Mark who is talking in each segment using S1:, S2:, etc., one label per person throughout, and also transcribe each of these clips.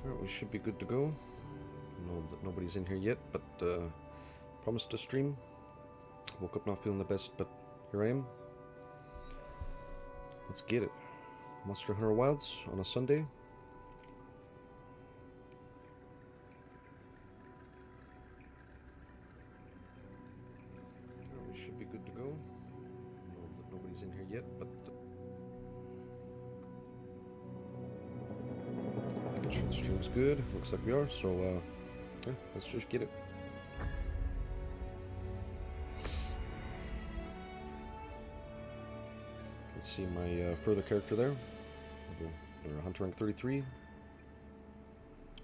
S1: Alright, we should be good to go. Know that nobody's in here yet, but promised to stream. Woke up not feeling the best, but here I am. Let's get it. Monster Hunter Wilds on a Sunday. Alright, we should be good to go. Know that nobody's in here yet, but making sure the stream's good. Looks like we are, so yeah, let's just get it. Let's see my further character there. Hunter rank 33.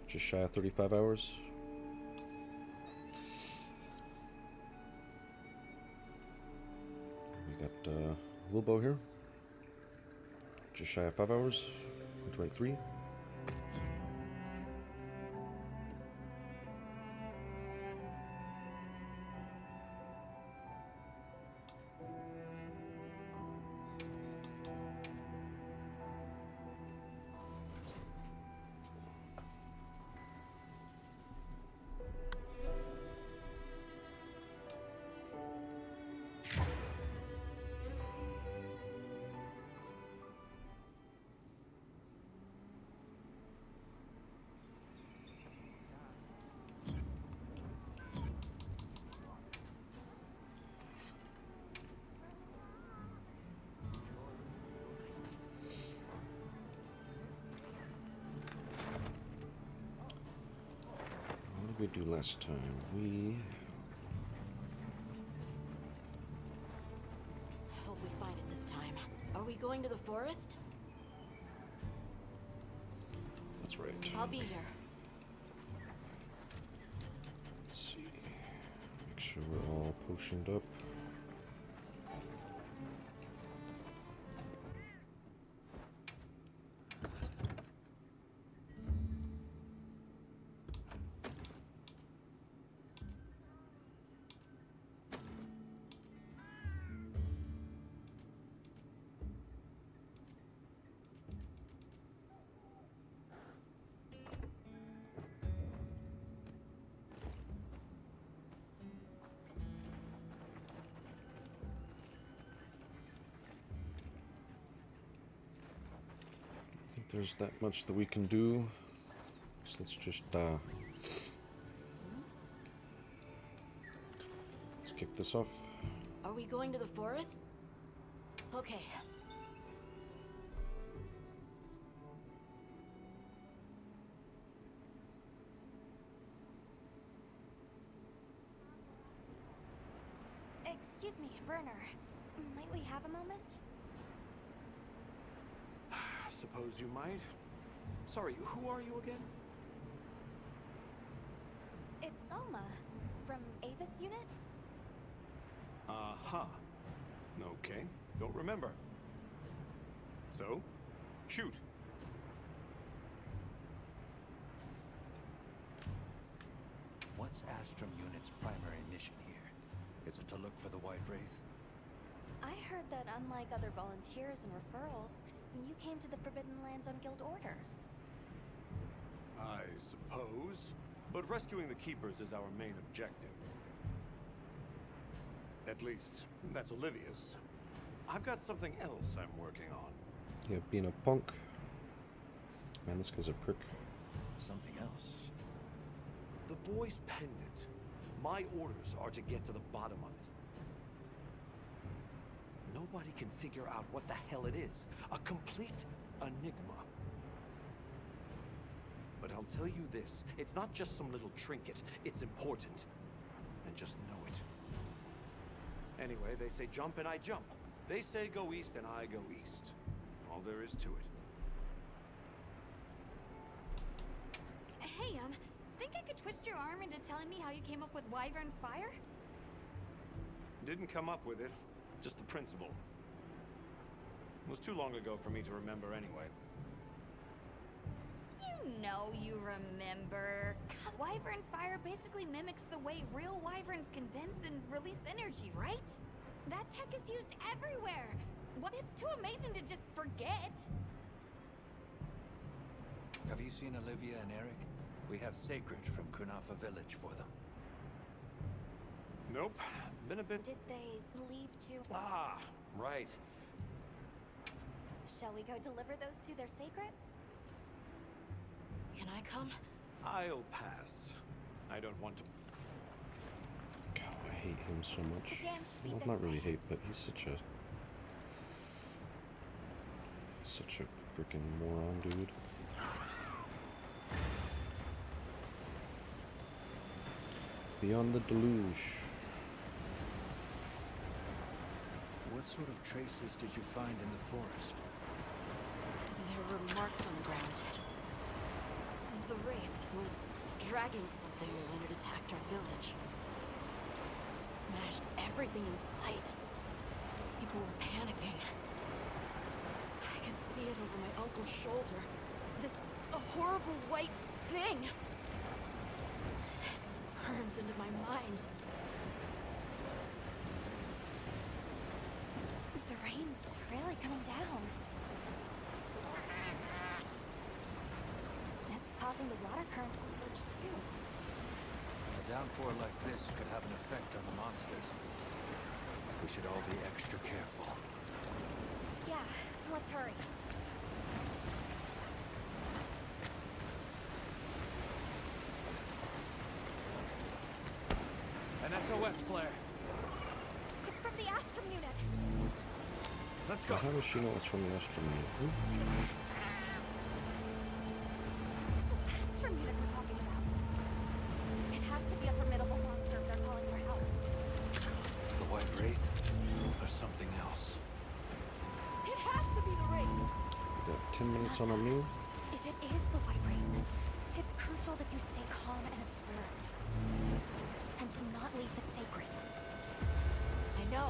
S1: Just shy of 35 hours. We got WillBo here. Just shy of 5 hours. Hunter rank 3. What did we do last time?
S2: I hope we find it this time. Are we going to the forest?
S1: That's right.
S2: I'll be here.
S1: Let's see. Make sure we're all potioned up. There's that much that we can do, so let's just let's kick this off.
S2: Are we going to the forest? Okay.
S3: Excuse me, Werner. Might we have a moment?
S4: Suppose you might. Sorry, who are you again?
S3: It's Alma, from Avis Unit.
S4: Uh-huh. Okay, don't remember. So, shoot.
S5: What's Astrum Unit's primary mission here? Is it to look for the White Wraith?
S3: I heard that unlike other volunteers and referrals, you came to the Forbidden Lands on guild orders.
S4: I suppose. But rescuing the Keepers is our main objective. At least, that's Olivia's. I've got something else I'm working on.
S1: Yeah, being a punk. Man, this guy's a prick.
S5: Something else?
S4: The boy's pendant. My orders are to get to the bottom of it. Nobody can figure out what the hell it is. A complete enigma. But I'll tell you this, it's not just some little trinket. It's important. And just know it. Anyway, they say jump and I jump. They say go east and I go east. All there is to it.
S6: Hey, think I could twist your arm into telling me how you came up with Wyvern's Fire?
S4: Didn't come up with it. Just the principle. It was too long ago for me to remember anyway.
S6: You know you remember. Wyvern's Fire basically mimics the way real wyverns condense and release energy, right? That tech is used everywhere. What? It's too amazing to just forget.
S5: Have you seen Olivia and Eric? We have sacred from Kunafa village for them.
S4: Nope. Been a bit...
S3: Did they leave to...
S4: Ah, right.
S3: Shall we go deliver those to their sacred?
S2: Can I come?
S4: I'll pass. I don't want to...
S1: God, I hate him so much.
S3: The dam should be
S1: Well,
S3: this
S1: not really
S3: way.
S1: hate, but he's such a freaking moron, dude. Beyond the deluge.
S5: What sort of traces did you find in the forest?
S2: There were marks on the ground. The wraith was dragging something when it attacked our village. It smashed everything in sight. People were panicking. I could see it over my uncle's shoulder. This horrible white thing. It's burned into my mind.
S3: The rain's really coming down. It's causing the water currents to surge too.
S5: A downpour like this could have an effect on the monsters. We should all be extra careful.
S3: Yeah, let's hurry.
S5: An SOS flare.
S3: It's from the Astrum unit.
S5: Let's
S1: But
S5: go.
S1: how does she know it's from the Astrum unit?
S3: This is Astrum unit we're talking about. It has to be a formidable monster if they're calling for help.
S5: The White Wraith? Or something else?
S2: It has to be the wraith.
S1: Got 10 minutes on our meal.
S3: If it is the White Wraith, it's crucial that you stay calm and observe. And do not leave the sacred.
S2: I know.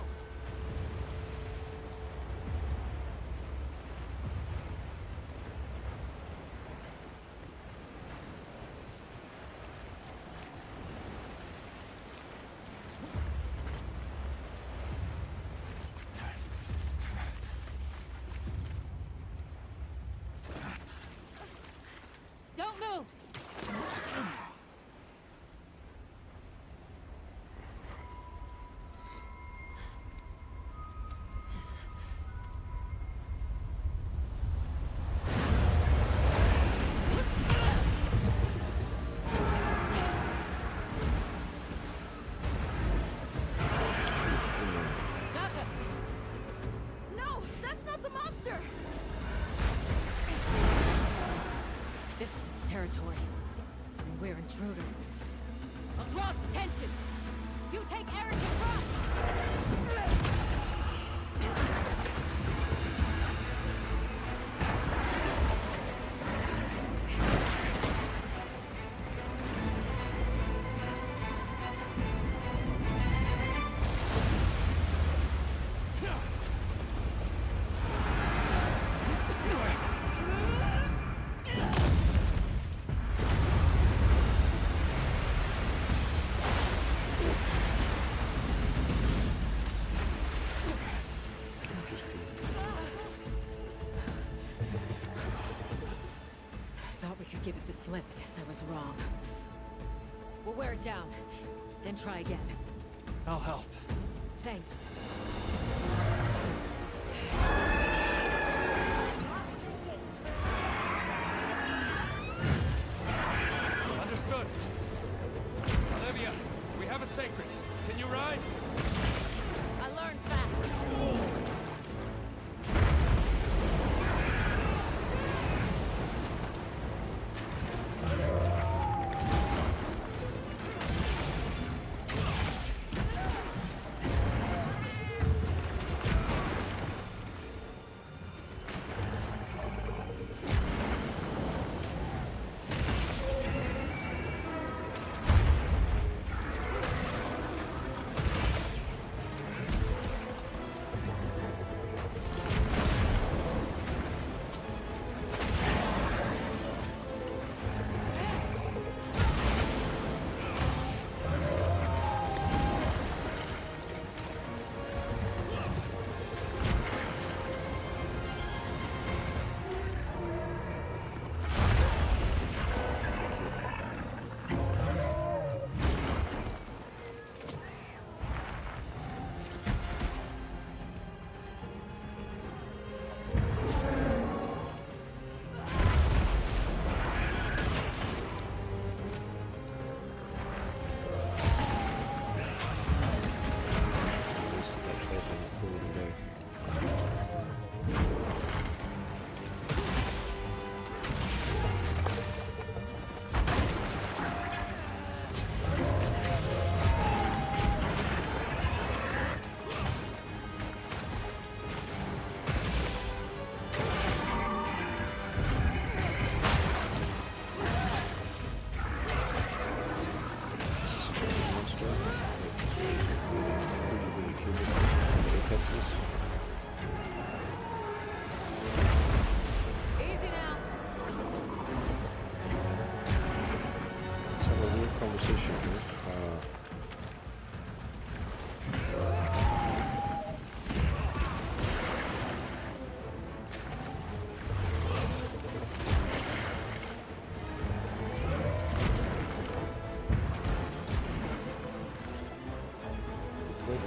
S2: Don't move! Nata! No! That's not the monster! This is its territory. And we're intruders. I'll draw its attention! You take Eric in front! Thought we could give it the slip. Guess I was wrong. We'll wear it down, then try again.
S5: I'll help.
S2: Thanks.
S5: Understood. Olivia, we have a sacred. Can you ride?
S2: I learned fast.
S1: conversation here.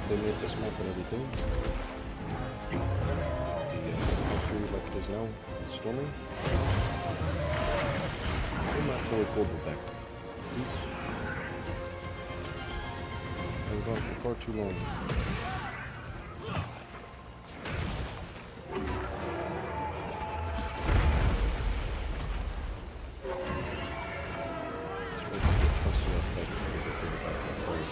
S1: They made this map and everything. The period like it is now, it's storming. Bring my boy Global back, please. I'm gone for far too long. Let's wait to get close enough that we can get Global back up there.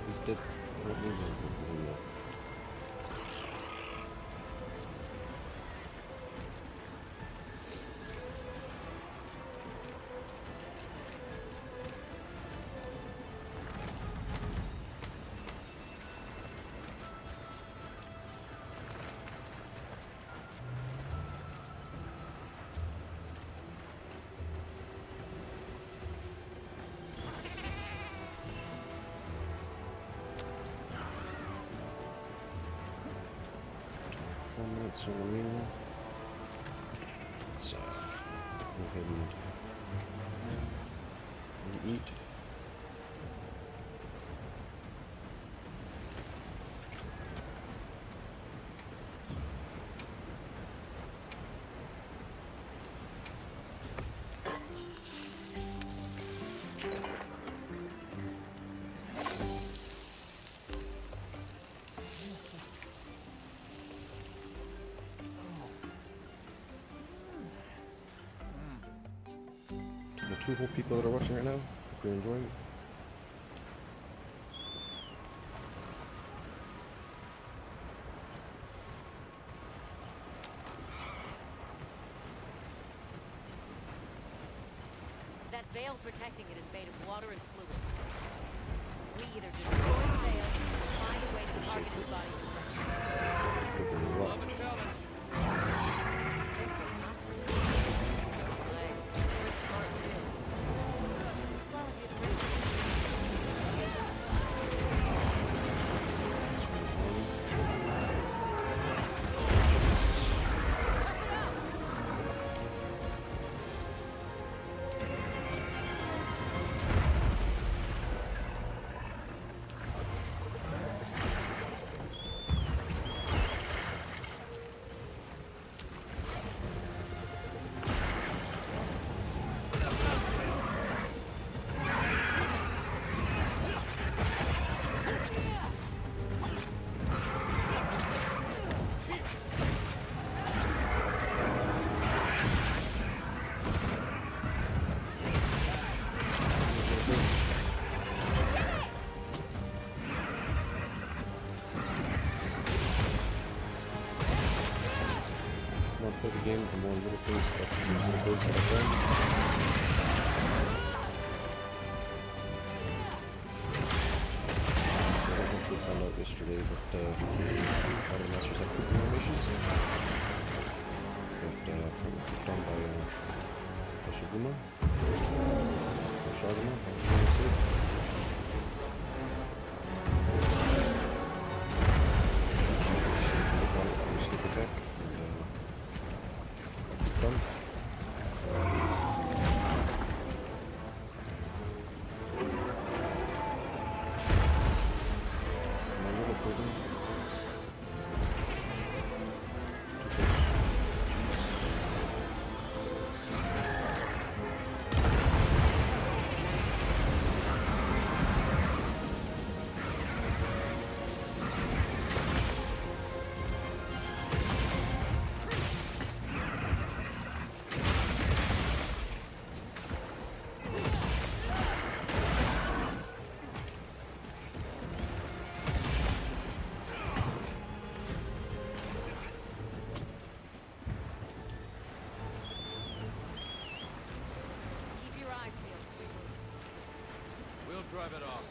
S1: He's dead. I don't need him. So let's go ahead and eat. Two whole people that are watching right now. Hope you're enjoying it.
S7: That veil protecting it is made of water and fluid. We either destroy the veil or find a way to target his body directly.
S1: Flipping rock. game, the more little things that use little birds that I've done. I eventually found out yesterday that a lot of the masters have cooking animations. But done by Professor Duma. Or Shaguma, however you want to say it. Sneak attack and done. My little further.
S7: Keep your eyes peeled as we move.
S5: We'll drive it off.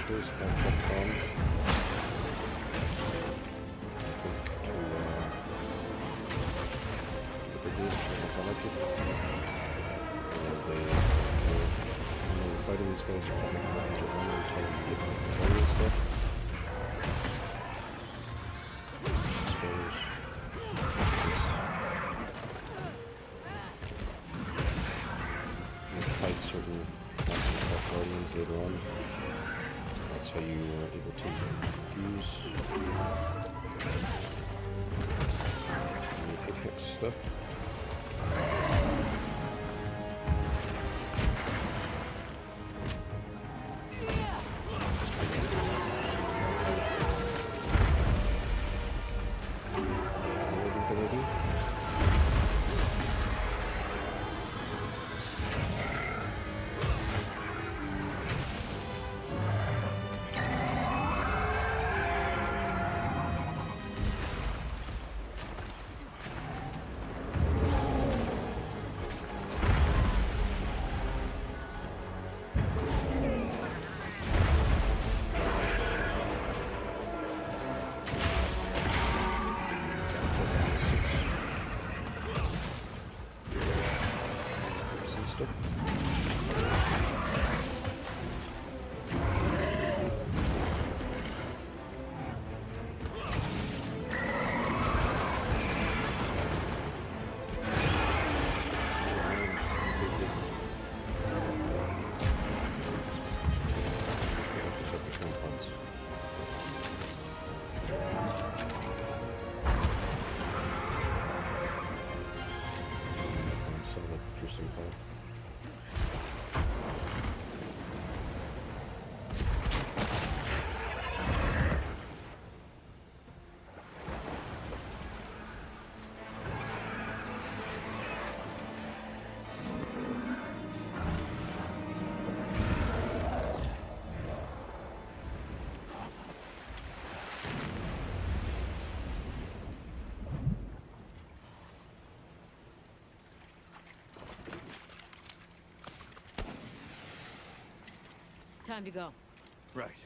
S1: Choice back up on. I think to the brigade, if I like it. When we're fighting these guys, you can't make weapons or armor until you get the area stuff. I suppose. You fight certain monsters like guardians later on. That's how you are able to use the Apex stuff.
S7: Time to go.
S5: Right.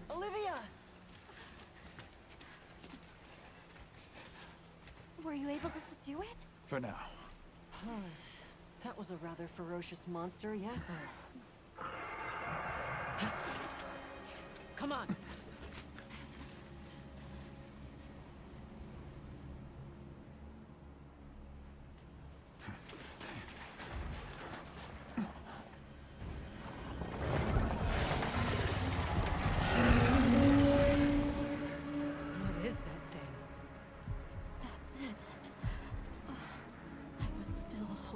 S2: Olivia!
S3: Were you able to subdue it?
S5: For now.
S2: That was a rather ferocious monster, yes?
S7: Come on.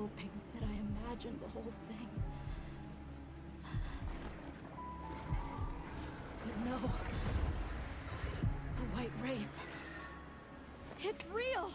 S2: hoping that I imagined the whole thing. But no. The White Wraith. It's real!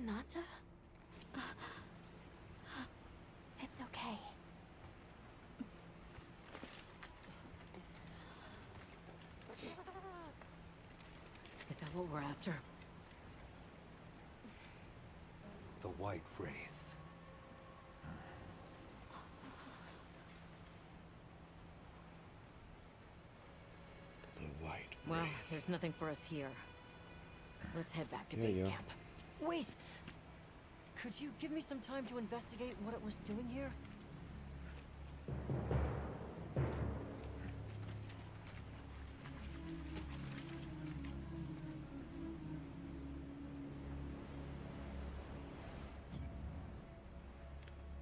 S3: Nata? It's okay.
S7: Is that what we're after?
S5: The White Wraith.
S1: The White
S7: Well,
S1: Wraith.
S7: there's nothing for us here. Let's head back to
S1: Yeah,
S7: base
S1: yeah.
S7: camp.
S8: Wait! Could you give me some time to investigate what it was doing here?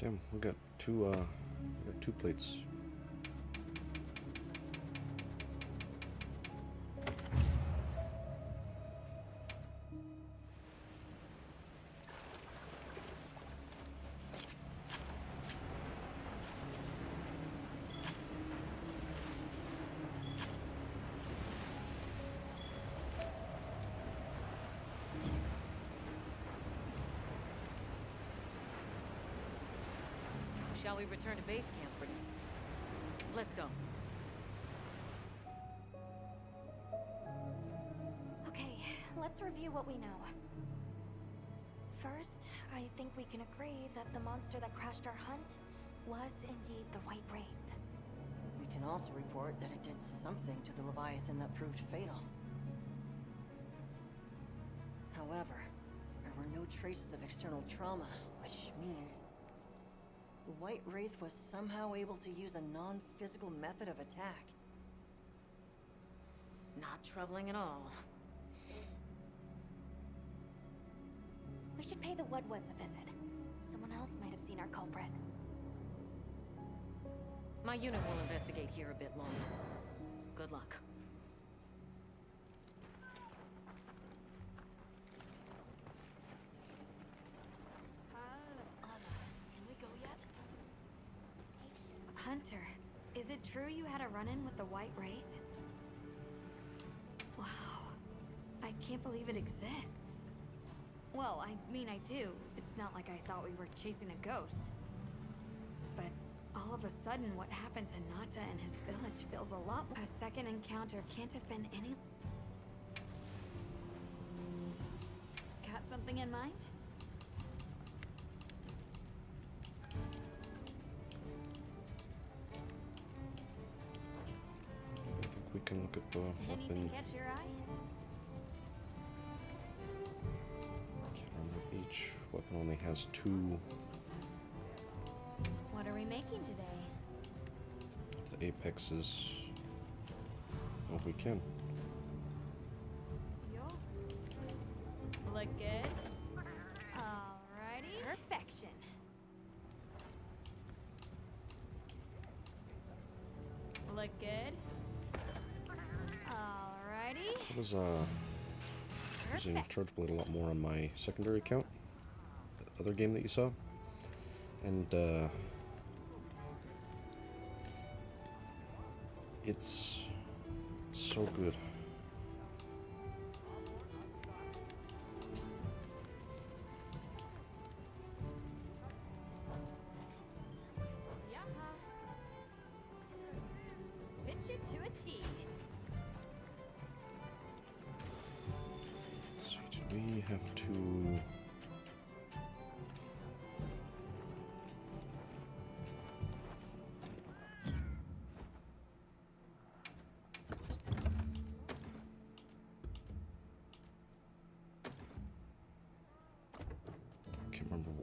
S1: Damn, we got two plates.
S7: Shall we return to base camp for now? Let's go.
S3: Okay, let's review what we know. First, I think we can agree that the monster that crashed our hunt was indeed the White Wraith.
S8: We can also report that it did something to the Leviathan that proved fatal. However, there were no traces of external trauma, which means the White Wraith was somehow able to use a non-physical method of attack.
S7: Not troubling at all.
S3: We should pay the Woodwoods a visit. Someone else might have seen our culprit.
S7: My unit will investigate here a bit longer. Good luck.
S2: Can we go yet?
S6: Hunter, is it true you had a run-in with the White Wraith? Wow. I can't believe it exists. Well, I mean, I do. It's not like I thought we were chasing a ghost. But all of a sudden, what happened to Nata and his village feels a lot more. A second encounter can't have been any... Got something in mind?
S1: I think we can look at the
S6: Anything
S1: weapon.
S6: catch your eye?
S1: Can't remember, each weapon only has two.
S6: What are we making today?
S1: The apexes. Oh, we can.
S6: Yo. Look good. Alrighty. Perfection. Look good. Alrighty.
S1: I was using
S6: Perfect.
S1: Charge Blade a lot more on my secondary account. The other game that you saw. And it's so good.
S6: Yaha. Fit you to a T.
S1: So do we have to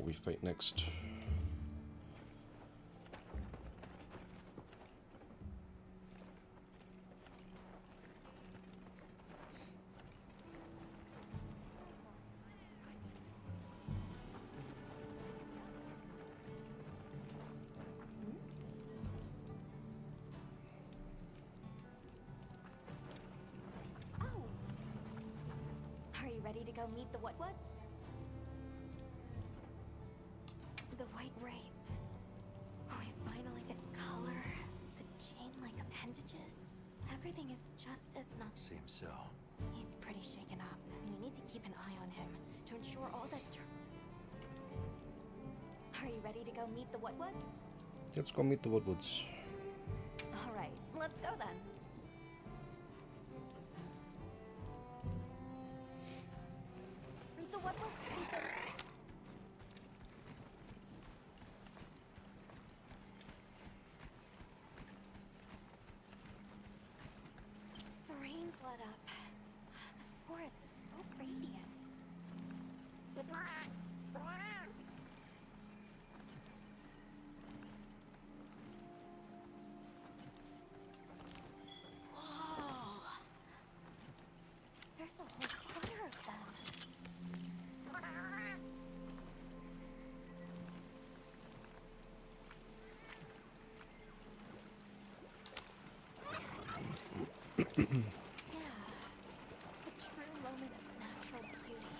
S1: we fight next.
S3: Are you ready to go meet the what's? The White Wraith. We finally... Its color, the chain-like appendages. Everything is just as not...
S5: Seems so.
S3: He's pretty shaken up. We need to keep an eye on him to ensure all that... Are you ready to go meet the what's?
S1: Let's go meet the Woodwoods.
S3: All right, let's go then. The what's should be this way. The rain's let up. The forest is so radiant. Whoa! There's a whole clutter of them. Yeah, a true moment of natural beauty.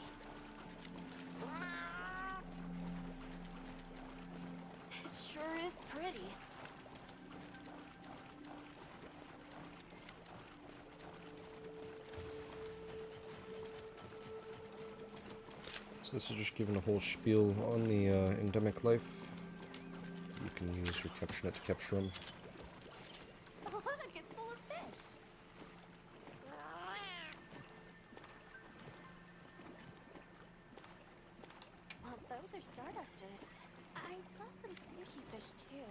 S2: It sure is pretty.
S1: So this is just giving a whole spiel on the endemic life. You can use your capture net to capture them.
S3: Look, it's full of fish. Well, those are stardusters. I saw some sushi fish too.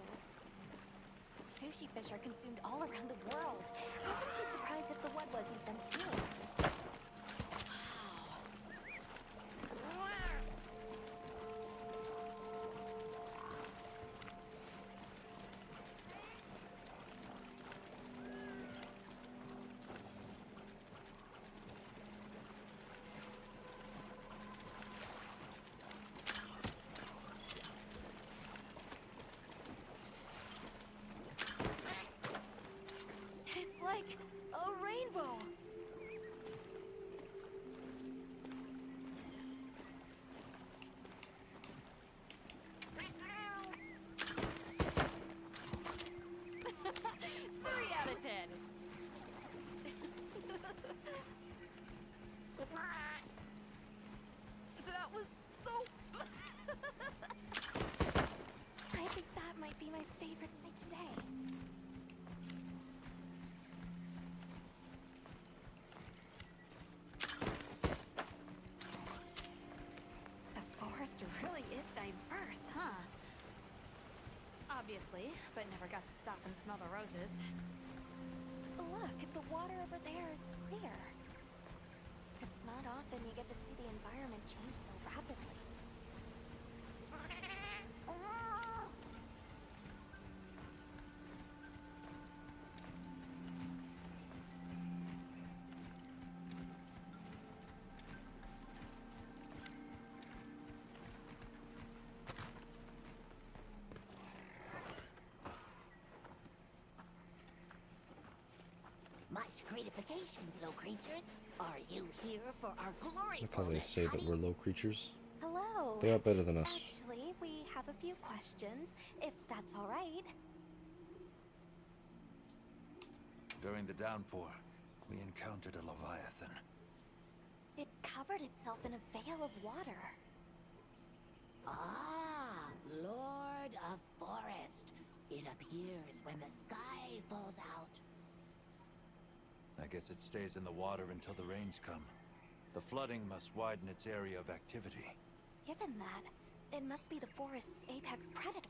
S3: Sushi fish are consumed all around the world. I wouldn't be surprised if the wudwuds eat them too.
S2: It's like a rainbow.
S6: Three out of 10.
S2: That was so...
S3: I think that might be my favorite sight today.
S6: The forest really is diverse, huh? Obviously, but never got to stop and smell the roses.
S3: Look, the water over there is clear. It's not often you get to see the environment change so rapidly.
S9: Much gratifications, low creatures. Are you here for our glory?
S1: Look how they say that we're low creatures.
S3: Hello.
S1: They are better than us.
S3: Actually, we have a few questions, if that's all right.
S5: During the downpour, we encountered a leviathan.
S3: It covered itself in a veil of water.
S9: Ah, Lord of Forest. It appears when the sky falls out.
S5: I guess it stays in the water until the rains come. The flooding must widen its area of activity.
S3: Given that, it must be the forest's apex predator.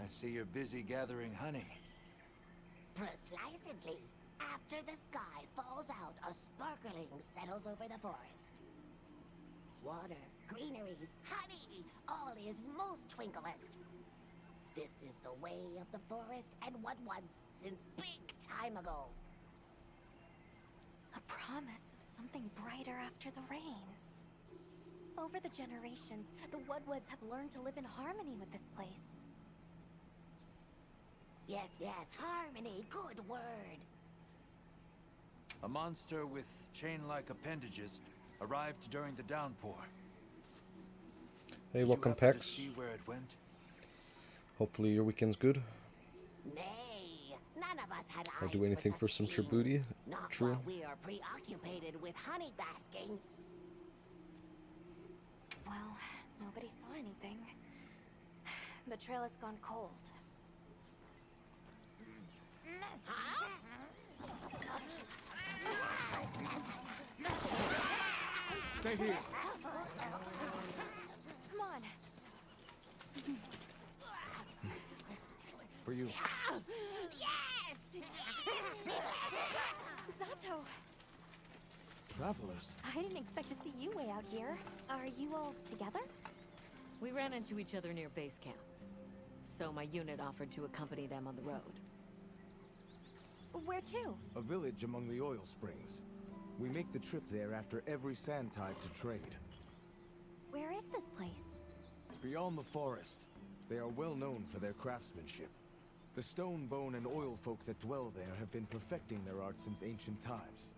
S5: I see you're busy gathering honey.
S9: Precisely. After the sky falls out, a sparkling settles over the forest. water, greeneries, honey, all is most twinklest. This is the way of the forest and what was since big time ago.
S3: A promise of something brighter after the rains. Over the generations, the Woodwoods have learned to live in harmony with this place.
S9: Yes, yes, harmony, good word.
S5: A monster with chain-like appendages arrived during the downpour.
S1: Hey,
S5: Did
S1: welcome,
S5: you happen to
S1: Pex.
S5: see where it went?
S1: Hopefully your weekend's good.
S9: Nay, none of us had
S1: I'll
S9: eyes
S1: do anything for
S9: such
S1: some
S9: things.
S1: tribooty.
S9: Not
S1: True.
S9: while we are preoccupied with honey basking.
S3: Well, nobody saw anything. The trail has gone cold.
S9: Huh?
S4: Stay here.
S3: Come on.
S4: For you.
S9: Yes!
S3: Zato!
S4: Travelers.
S3: I didn't expect to see you way out here. Are you all together?
S7: We ran into each other near base camp. So my unit offered to accompany them on the road.
S3: Where to?
S10: A village among the oil springs. We make the trip there after every sand tide to trade.
S3: Where is this place?
S10: Beyond the forest, they are well known for their craftsmanship. The stone, bone, and oil folk that dwell there have been perfecting their art since ancient times.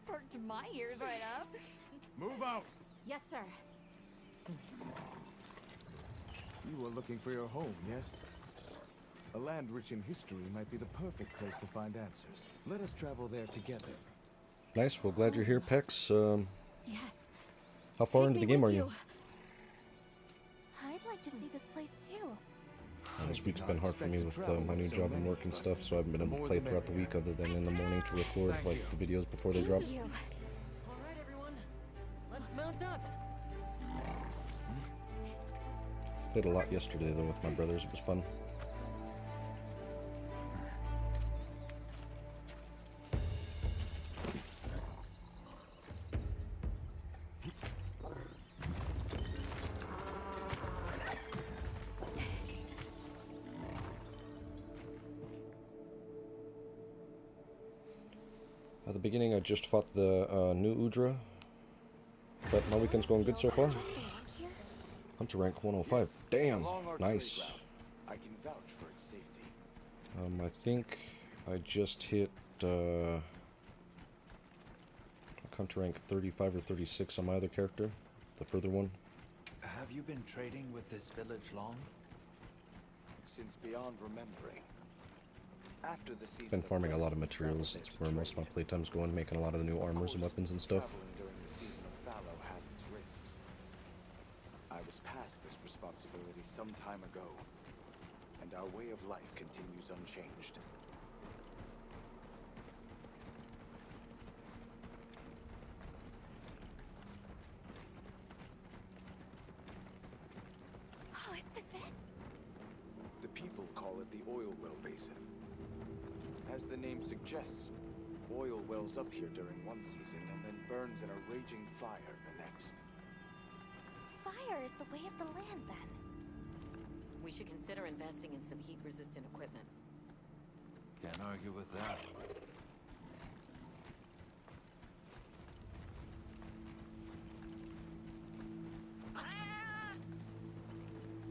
S6: Perked my ears right up.
S10: Move out!
S2: Yes, sir.
S10: You are looking for your home, yes? A land rich in history might be the perfect place to find answers. Let us travel there together.
S1: Nice. Well, glad you're here, Pex.
S2: Yes.
S1: How far
S2: Take
S1: into the
S2: me
S1: game are
S2: with
S1: you?
S3: I'd like to see this place too.
S1: This week's been hard for me with my new job and work and stuff, so I haven't been able to play throughout the week other than in the morning to record like the videos before they drop.
S3: You.
S7: Alright, everyone. Let's mount up.
S1: Played a lot yesterday though with my brothers. It was fun. At the beginning, I just fought the new Udra, but my weekend's going good so far.
S3: Just belong here?
S1: Hunter rank 105. Damn,
S10: Along our
S1: nice.
S10: trade route, I can vouch for its safety.
S1: I think I just hit Hunter rank 35 or 36 on my other character, the further one.
S5: Have you been trading with this village long?
S10: Since beyond remembering. After the season
S1: Been farming a lot of
S10: travel,
S1: materials.
S10: travel
S1: It's
S10: there
S1: where
S10: to
S1: most of my
S10: trade.
S1: playtime's going, making a lot of the new
S10: Of
S1: armors and
S10: course,
S1: weapons and stuff.
S10: Traveling during the season of fallow has its risks. I was past this responsibility some time ago, and our way of life continues unchanged.
S3: Oh, is this it?
S10: The people call it the oil well basin. As the name suggests, oil wells up here during one season and then burns in a raging fire the next.
S3: Fire is the way of the land, then.
S7: We should consider investing in some heat-resistant equipment.
S5: Can't argue with that.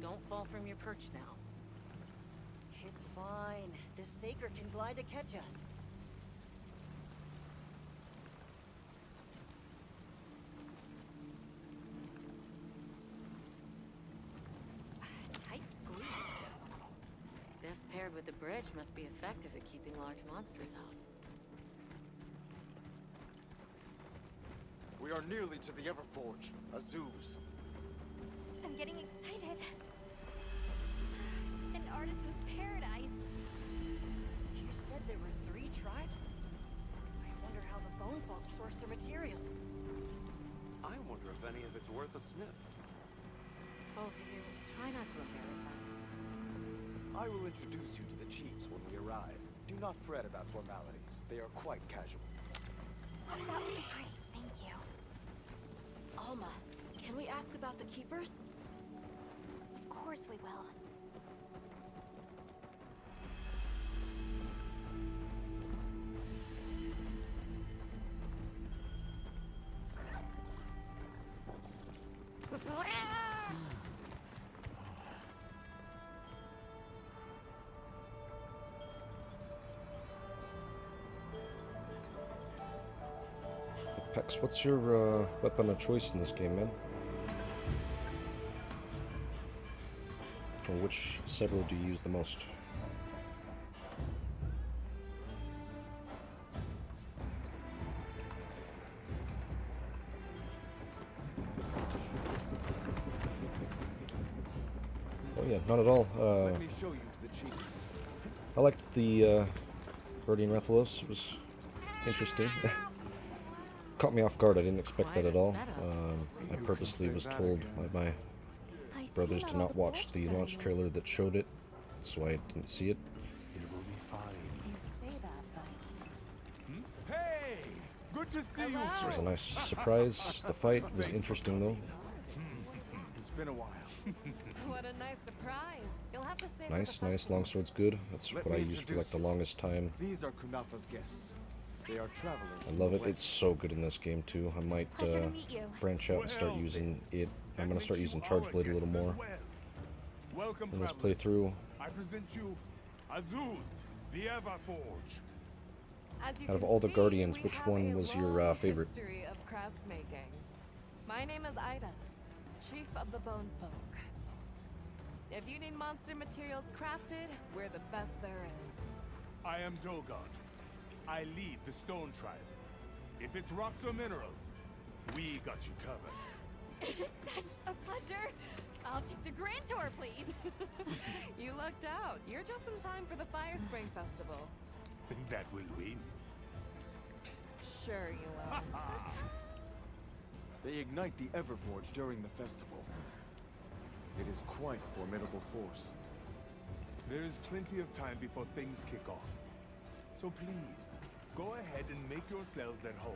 S7: Don't fall from your perch now.
S8: It's fine. This Saker can glide to catch us.
S7: Tight squeeze. This paired with the bridge must be effective at keeping large monsters out.
S10: We are nearly to the Everforge, Azuz.
S3: I'm getting excited. An artisan's paradise.
S8: You said there were 3 tribes? I wonder how the bone folks source their materials.
S4: I wonder if any of it's worth a sniff.
S7: Both of you, try not to embarrass us.
S10: I will introduce you to the chiefs when we arrive. Do not fret about formalities. They are quite casual.
S3: That would be great, thank you.
S2: Alma, Can we ask about the keepers?
S3: Of course we will.
S1: Pex, what's your weapon of choice in this game, man? Or which several do you use the most? Oh yeah, not at all.
S10: Let me show you the cheats.
S1: I liked the Guardian Rathalos. It was interesting. Caught me off guard. I didn't expect that at all. I purposely was told by my brothers to not watch the launch trailer that showed it, so I didn't see it.
S10: It will be fine.
S2: You say that, but...
S10: Hey! Good to see you,
S1: It was a nice surprise. The fight was interesting though.
S10: It's been a while.
S7: What a nice surprise. You'll have to stay for
S1: Nice,
S7: the
S1: nice.
S7: festival.
S1: Longsword's good. That's
S10: Let
S1: what I
S10: me
S1: used for like
S10: introduce
S1: the
S10: you.
S1: longest time.
S10: These are Kunafa's guests. They are travelers.
S1: I
S10: from
S1: love
S10: the
S1: it.
S10: west.
S1: It's so good in this game too. I might
S3: Pleasure to meet you.
S1: branch out and start using it. I'm gonna start using Charge Blade a little more
S11: Welcome,
S1: in this
S11: travelers.
S1: playthrough.
S11: I present you Azuz, the Everforge.
S7: As you
S1: Out of
S7: can
S1: all the
S7: see,
S1: Guardians,
S7: we
S1: which
S7: have
S1: one
S7: a
S1: was your
S7: long
S1: favorite?
S7: History of crafts making. My name is Ida, chief of the Bone Folk. If you need monster materials crafted, we're the best there is.
S11: I am Dolgod. I lead the Stone Tribe. If it's rocks or minerals, we got you covered.
S6: It is such a pleasure. I'll take the grand tour, please.
S7: You lucked out. You're just in time for the Fire Spring Festival.
S11: That will win.
S7: Sure you will.
S10: They ignite the Everforge during the festival. It is quite a formidable force.
S11: There is plenty of time before things kick off. So please, go ahead and make yourselves at home.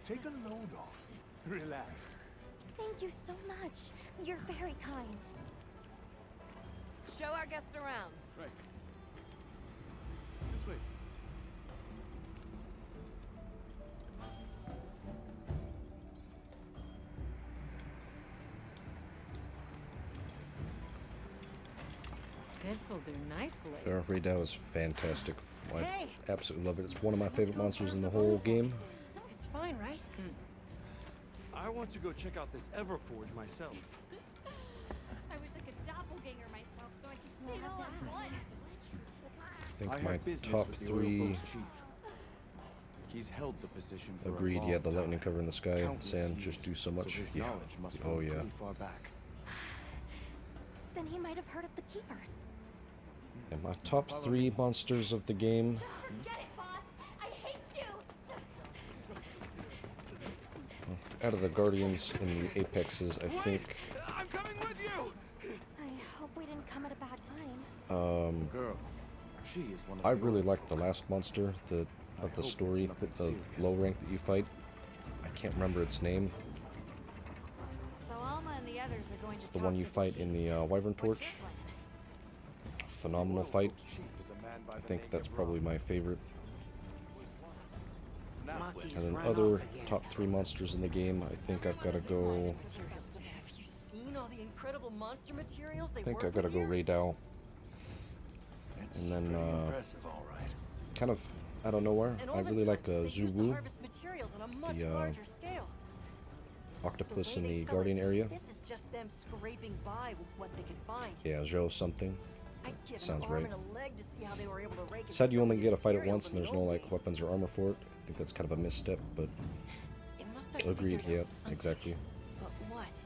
S11: Take a load off. Relax.
S3: Thank you so much. You're very kind.
S7: Show our guests around.
S10: Right. This way.
S7: This will do nicely.
S1: Terra, Rey Dau is fantastic. I
S8: Hey!
S1: absolutely love it. It's one of my favorite monsters in the whole game.
S8: It's fine, right?
S4: I want to go check out this Everforge myself.
S6: I wish I could doppelganger myself so I could
S3: We'll
S6: see it
S3: have
S6: all
S3: to
S6: at
S3: ask.
S6: once.
S1: I think
S10: I
S1: my
S10: have business
S1: top
S10: with the
S1: three
S10: Oilfolk's chief. He's held the position for
S1: agreed.
S10: a long
S1: Yeah, the lightning
S10: time.
S1: cover in the sky and
S10: Countless
S1: sand
S10: years,
S1: just do so much.
S10: his
S1: Yeah.
S10: knowledge must
S1: Oh
S10: run
S1: yeah.
S10: pretty far back.
S3: Then he might have heard of the Keepers.
S1: And my top three monsters of the game.
S6: Forget it, boss. I hate you.
S1: Out of the Guardians and the Apexes, I think
S4: I'm coming with you!
S3: I hope we didn't come at a bad time.
S10: Girl, she is one of
S1: I
S10: the
S1: really
S10: old
S1: liked the
S10: folk.
S1: last monster of
S10: hope
S1: the
S10: it's
S1: story,
S10: nothing
S1: the
S10: serious.
S1: low rank that you fight. I can't remember its name.
S6: So Alma and the others are going
S1: It's
S6: to
S1: the
S6: talk
S1: one you
S6: to the
S1: fight
S6: chief.
S1: in the Wyvern
S6: What's your
S1: Torch.
S6: plan?
S1: Phenomenal fight.
S10: Oilfolk's chief is a man by
S1: I
S10: the
S1: think
S10: name
S1: that's
S10: of
S1: probably
S10: Ron.
S1: my favorite.
S10: Naplet.
S1: And then other top three monsters in the game, I think I've got to go.
S8: Have you seen all the incredible monster materials they
S1: I think
S8: work
S1: I've got to
S8: with
S1: go
S8: here?
S1: Rey Dau.
S5: It's
S1: And then,
S5: pretty impressive, all right.
S1: Kind of out of nowhere,
S8: And
S1: I
S8: all the
S1: really like
S8: times they used to
S1: Zulu,
S8: harvest materials on a much
S1: the,
S8: larger scale.
S1: octopus
S8: way
S1: in
S8: they
S1: the
S8: tell
S1: Guardian
S8: it,
S1: area.
S8: This is just them scraping by with what they can find.
S1: Yeah, Zhou something.
S8: I'd give
S1: Sounds
S8: an arm
S1: right.
S8: and a leg to see how they were able to rake in
S1: Sad you
S8: so
S1: only
S8: many
S1: get a fight at
S8: materials
S1: once and
S8: in the
S1: there's no
S8: old
S1: like
S8: days.
S1: weapons or armor for it. I think that's kind of a misstep, but
S8: They must have
S1: agreed,
S8: figured
S1: yeah,
S8: out something.
S1: exactly.
S8: But what?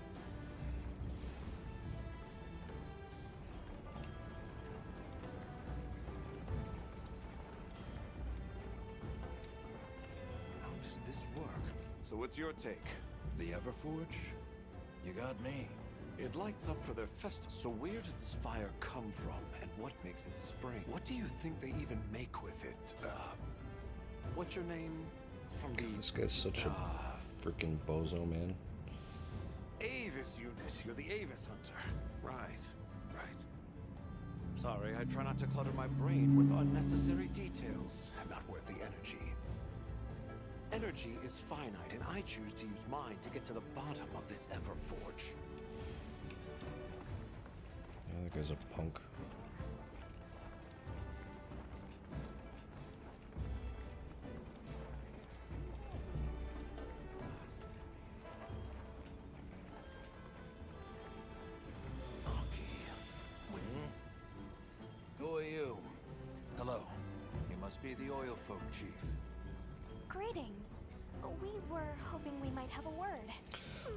S4: How does this work? So what's your take?
S5: The Everforge? You got me.
S4: It lights up for their festival. So where does this fire come from, and what makes it spring? What do you think they even make with it? What's your name? From the...
S1: This guy's such a freaking bozo, man.
S4: Avis unit. You're the Avis hunter. Right. Sorry, I try not to clutter my brain with unnecessary details. Not worth the energy. Energy is finite, and I choose to use mine to get to the bottom of this Everforge.
S1: Yeah, that guy's a punk.
S4: Who are you?
S5: Hello. You must be the oil folk chief.
S3: Greetings. We were hoping we might have a word.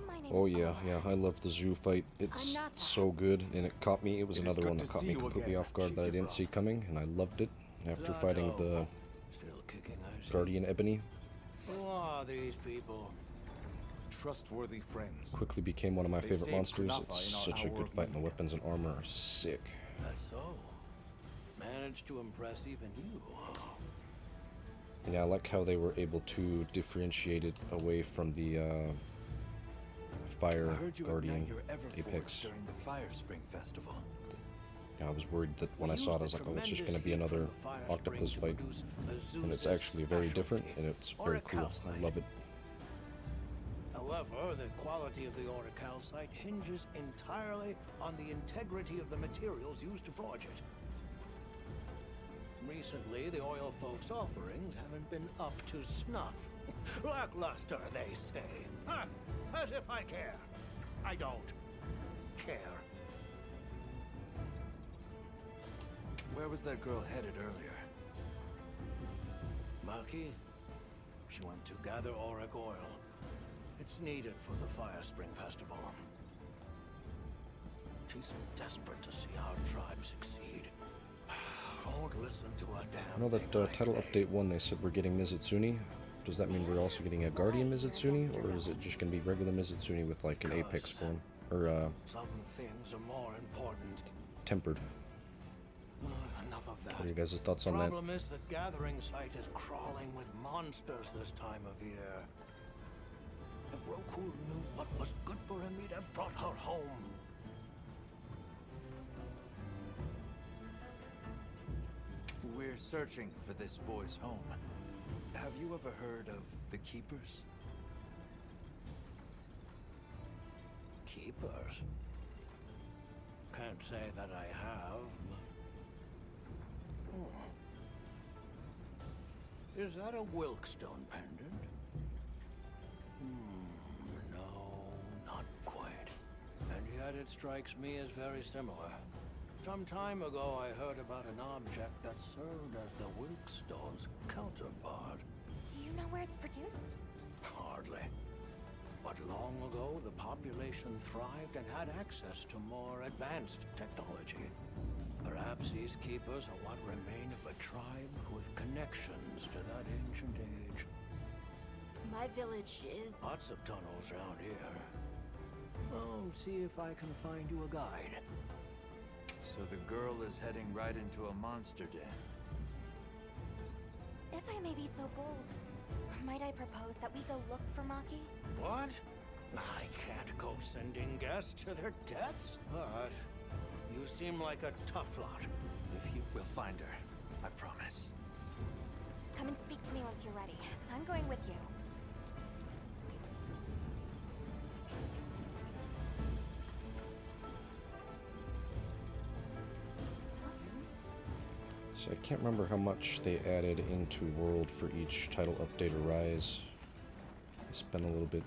S3: My name
S1: Oh
S3: is
S1: yeah,
S3: Ola.
S1: yeah, I love the zoo fight. It's
S2: not
S1: so good, and it caught me. It was
S10: It is
S1: another
S10: good
S1: one
S10: to
S1: that caught
S10: see
S1: me
S10: you
S1: completely
S10: again,
S1: off guard
S10: Chief
S1: that I didn't
S10: Dubrow.
S1: see coming, and I loved it. After fighting the
S4: Still kicking, I see.
S1: Guardian Ebony,
S4: Who are these people?
S10: Trustworthy friends.
S1: quickly became one of my
S10: They
S1: favorite
S10: saved
S1: monsters.
S10: Kunafa
S1: It's
S10: in our
S1: such a
S10: hour
S1: good
S10: of
S1: fight, and the
S10: need.
S1: weapons and armor are sick.
S4: That's so. Managed to impress even you.
S1: Yeah, I like how they were able to differentiate it away from the Fire
S5: I heard you
S1: Guardian
S5: ignite your Everforge
S1: Apex.
S5: during the Fire Spring Festival.
S1: Yeah, I was worried that when I saw it, I was like, oh, it's just going to be another octopus fight. And it's actually very different, and it's very cool. I love it.
S4: However, the quality of the Auricalcite hinges entirely on the integrity of the materials used to forge it. Recently, the oil folks' offerings haven't been up to snuff. Lackluster, they say. Huh, as if I care. I don't care.
S5: Where was that girl headed earlier?
S4: Maki, she went to gather auric oil. It's needed for the Fire Spring Festival. She's desperate to see our tribe succeed. Won't listen to a damn
S1: I know that
S4: thing I
S1: title
S4: say.
S1: update 1, they said we're getting Mizutsuni. Does that mean we're also getting a Guardian Mizutsuni, or is it just going to be regular Mizutsuni with like an Apex form? Or
S4: Some things are more important.
S1: tempered?
S4: Enough of that.
S1: What are your guys' thoughts on that?
S4: Problem is that gathering site is crawling with monsters this time of year. If Roku knew what was good for him, he'd have brought her home.
S5: We're searching for this boy's home. Have you ever heard of the Keepers?
S4: Keepers? Can't say that I have. Is that a Wilkstone pendant? No, not quite. And yet it strikes me as very similar. Some time ago I heard about an object that served as the Wilkstone's counterpart.
S3: Do you know where it's produced?
S4: Hardly. But long ago, the population thrived and had access to more advanced technology. Perhaps these keepers are what remain of a tribe with connections to that ancient age.
S2: My village is...
S4: Lots of tunnels around here. I'll see if I can find you a guide.
S5: So the girl is heading right into a monster den.
S3: If I may be so bold, might I propose that we go look for Maki?
S4: What? I can't go sending guests to their deaths. But you seem like a tough lot.
S5: If you will find her, I promise.
S3: Come and speak to me once you're ready. I'm going with you.
S1: So I can't remember how much they added into World for each title update or Rise. I spent a little bit.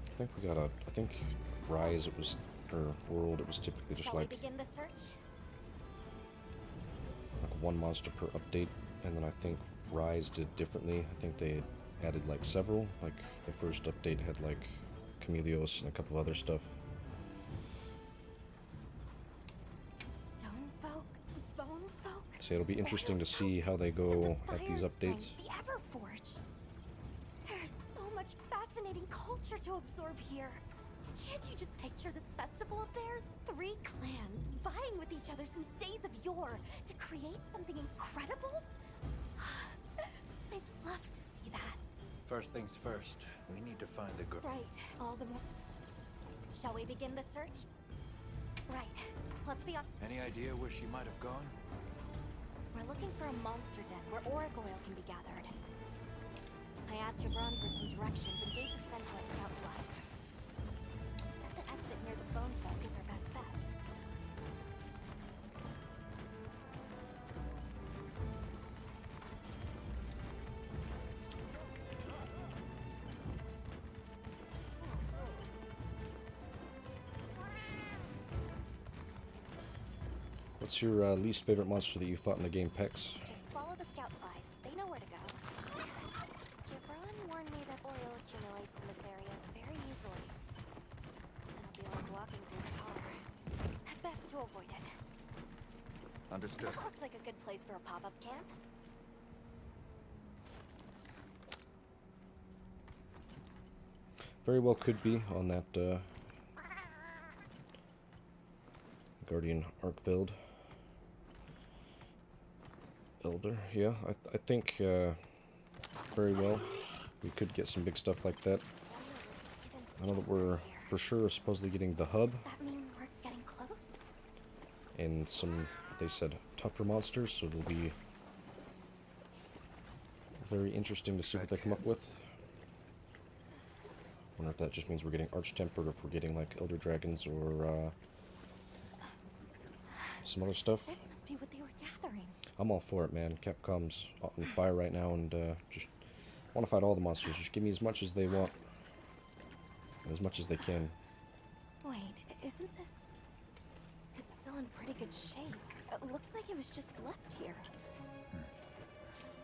S1: I think we got a. I think Rise it was, or World it was typically just
S3: Shall
S1: like
S3: we begin the search?
S1: one monster per update, and then I think Rise did differently. I think they added like several. Like the first update had like Chameleos and a couple of other stuff.
S3: Stone folk, bone folk.
S1: So it'll be interesting to see how they go at these updates.
S3: The Everforge. There's so much fascinating culture to absorb here. Can't you just picture this festival of theirs? 3 clans vying with each other since days of yore to create something incredible? I'd love to see that.
S5: First things first, we need to find the girl.
S3: Right, all the more. Shall we begin the search? Right, let's be on.
S5: Any idea where she might have gone?
S3: We're looking for a monster den where auric oil can be gathered. I asked Hebron for some directions and gave the scent to our scout flies. He said the exit near the bone folk is our best bet.
S1: What's your least favorite monster that you fought in the game, Pex?
S3: Just follow the scout flies. They know where to go. Hebron warned me that oil accumulates in this area very easily. It'll be like walking through tar. Best to avoid it.
S5: Understood.
S3: That looks like a good place for a pop-up camp.
S1: Very well could be on that Guardian Arkveld Elder. Yeah, I think very well we could get some big stuff like that. I know that we're for sure supposedly getting the hub
S3: Does that mean we're getting close?
S1: and some, they said, tougher monsters, so it'll be very interesting to see what they come up with. Wonder if that just means we're getting Arch-Tempered, or if we're getting like Elder Dragons or some other stuff.
S3: This must be what they were gathering.
S1: I'm all for it, man. Capcom's on fire right now, and just want to fight all the monsters. Just give me as much as they want, and as much as they can.
S3: Wait, isn't this... It's still in pretty good shape. It looks like it was just left here.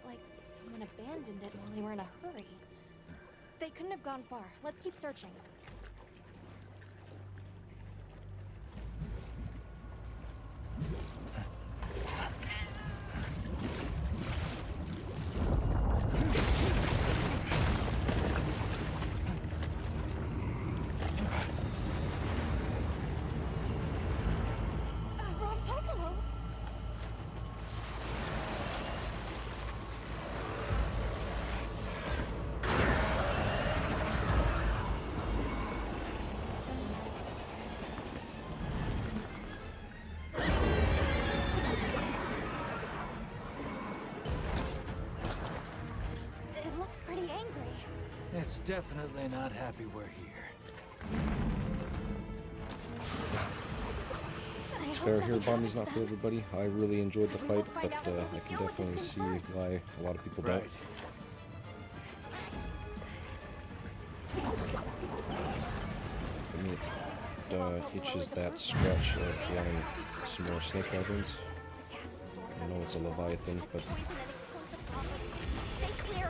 S3: Like someone abandoned it while they were in a hurry. They couldn't have gone far. Let's keep searching. Rompopolo! It looks pretty angry.
S5: It's definitely not happy we're here.
S3: I hope
S1: Fair
S3: that
S1: here,
S3: we
S1: Bomby's
S3: captured
S1: not for
S3: them.
S1: everybody. I really enjoyed the
S3: We
S1: fight,
S3: won't find
S1: but
S3: out until we
S1: I can
S3: deal with this
S1: definitely
S3: thing
S1: see
S3: first.
S1: why a lot of people
S5: Right.
S1: don't. For me, it itches that scratch of wanting some more snake wyverns.
S3: The castle stores
S1: I know it's a Leviathan,
S3: has
S1: but
S3: poison and explosive properties. Stay clear.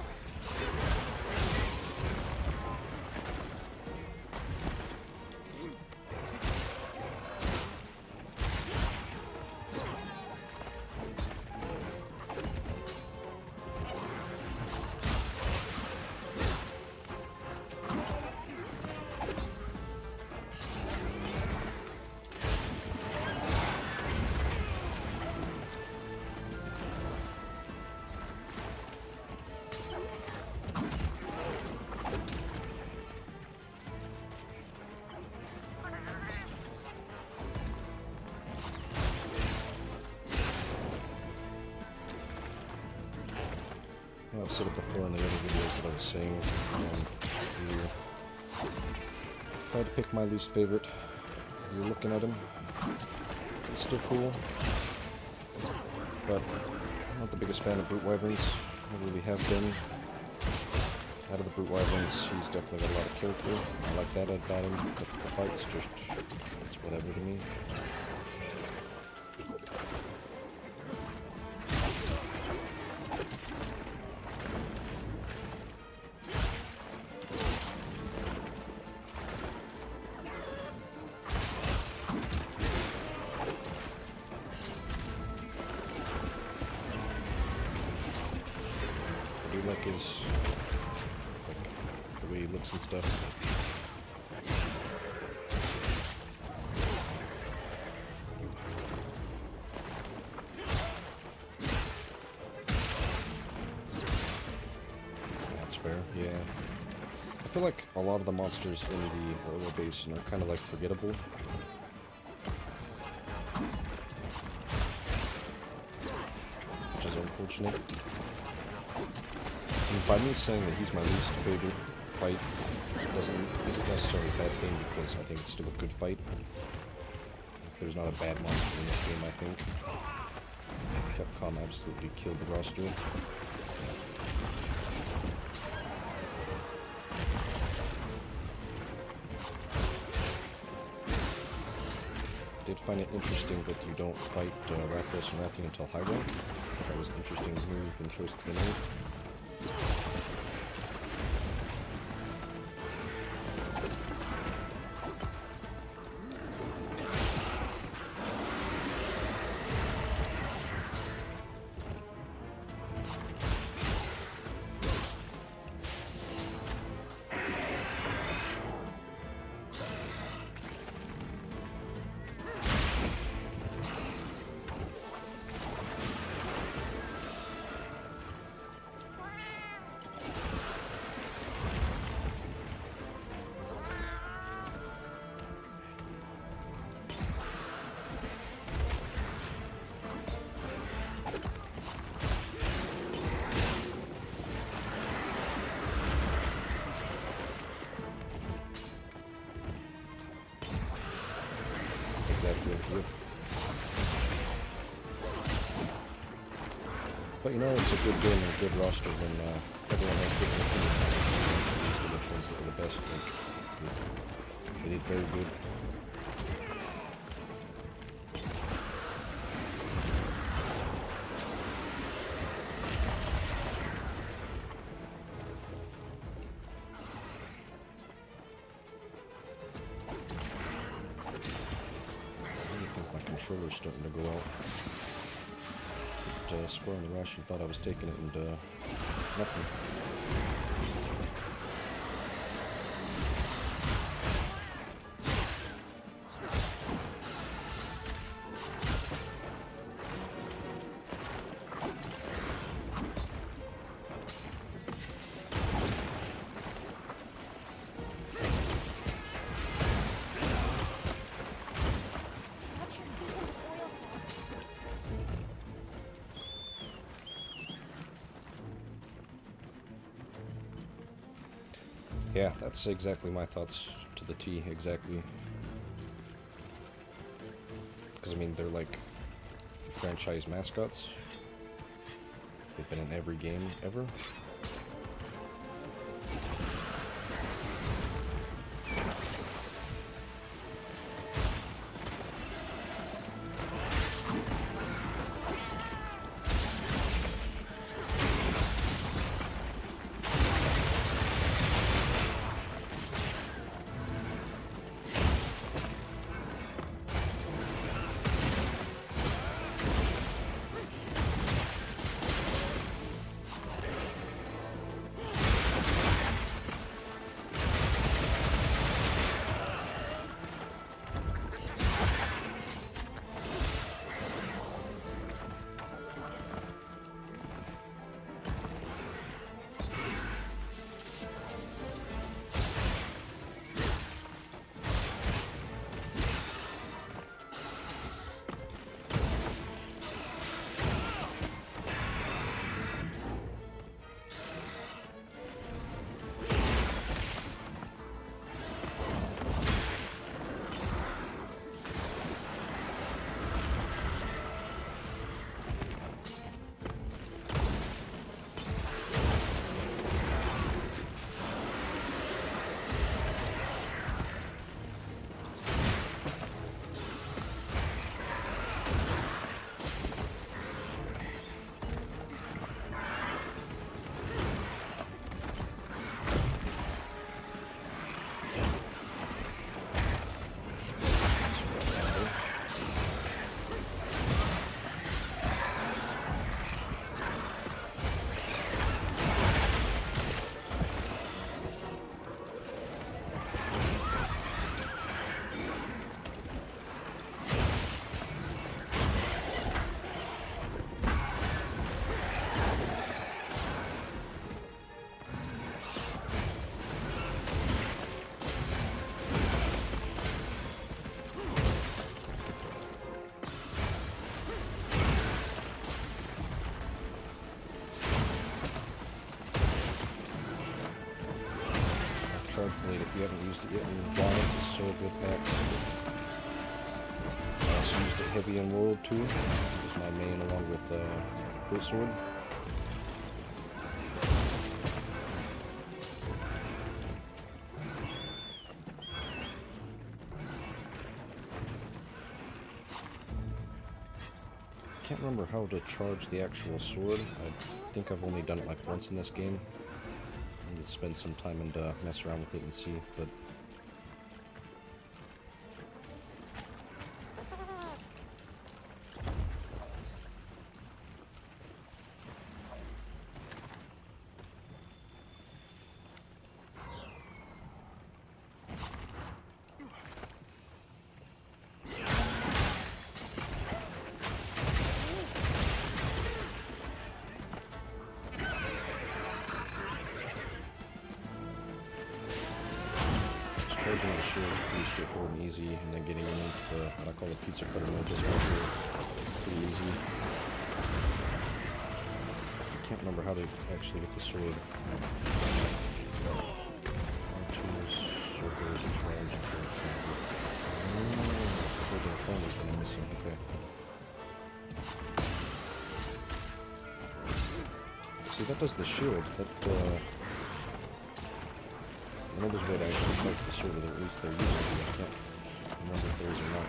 S1: I've said it before in the other videos that I was saying. If I had to pick my least favorite, you're looking at him. He's still cool, but I'm not the biggest fan of brute wyverns. I really have been. Out of the brute wyverns, he's definitely got a lot of character. I like that about him, but the fight's just, it's whatever to me. I do like his, like, the way he looks and stuff. That's fair, yeah. I feel like a lot of the monsters in the oil basin are kind of like forgettable. Which is unfortunate. And by me saying that he's my least favorite fight isn't necessarily a bad thing, because I think it's still a good fight. There's not a bad monster in this game, I think. Capcom absolutely killed the roster. Did find it interesting that you don't fight Rakdos and Rathian until high rank. That was an interesting move and choice that they made. But you know, it's a good game and a good roster when everyone has different opinions. These are the ones that are the best. Like, they did very good. I think my controller's starting to go out. Square in the rush and thought I was taking it, and nothing. Yeah, that's exactly my thoughts to the T, exactly. Because, I mean, they're like franchise mascots. They've been in every game ever. charge blade if you haven't used it yet in Wilds. It's so good back. I also used it heavy in World 2. It was my main along with Great Sword. I can't remember how to charge the actual sword. I think I've only done it like once in this game. I need to spend some time and mess around with it and see, but... Charging the shield is pretty straightforward and easy, and then getting into the, what I call the pizza cutter mode, just pretty easy. I can't remember how to actually get the sword. R2 circles and charge. Holding triangle is what I'm missing, okay. See, that does the shield. That, I know there's a way to actually charge the sword, or at least they're using it. I can't remember if there is or not.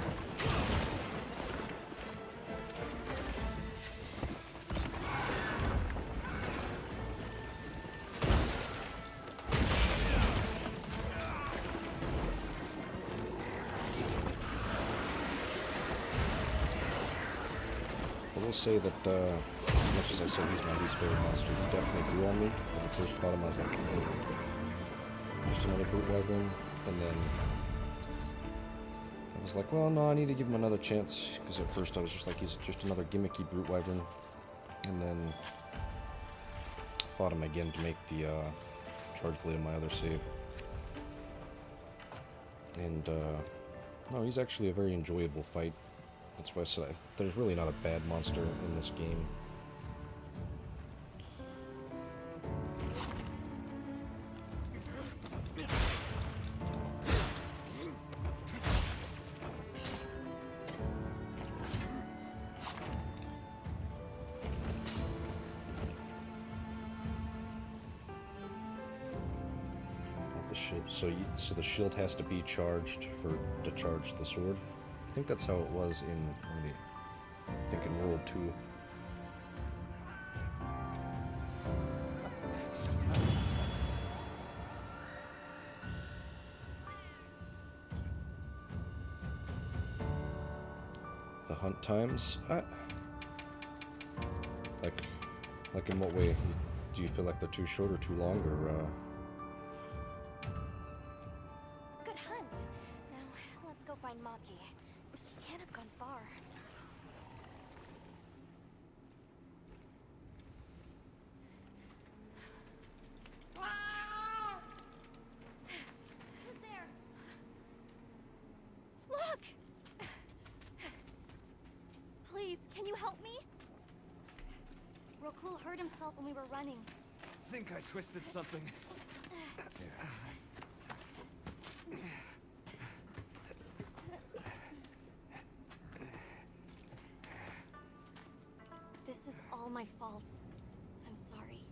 S1: I will say that, as much as I said he's my least favorite monster, he definitely grew on me. When I first fought him, I was like, just another brute wyvern, and then I was like, well, no, I need to give him another chance, because at first I was just like, he's just another gimmicky brute wyvern, and then fought him again to make the charge blade in my other save, and no, he's actually a very enjoyable fight. That's why I said there's really not a bad monster in this game. So the shield has to be charged to charge the sword. I think that's how it was in World 2. The hunt times, like in what way? Do you feel like they're too short or too long, or?
S3: She can't have gone far. Who's there? Look! Please, can you help me? Rokul hurt himself when we were running.
S4: I think I twisted something.
S3: This is all my fault. I'm sorry.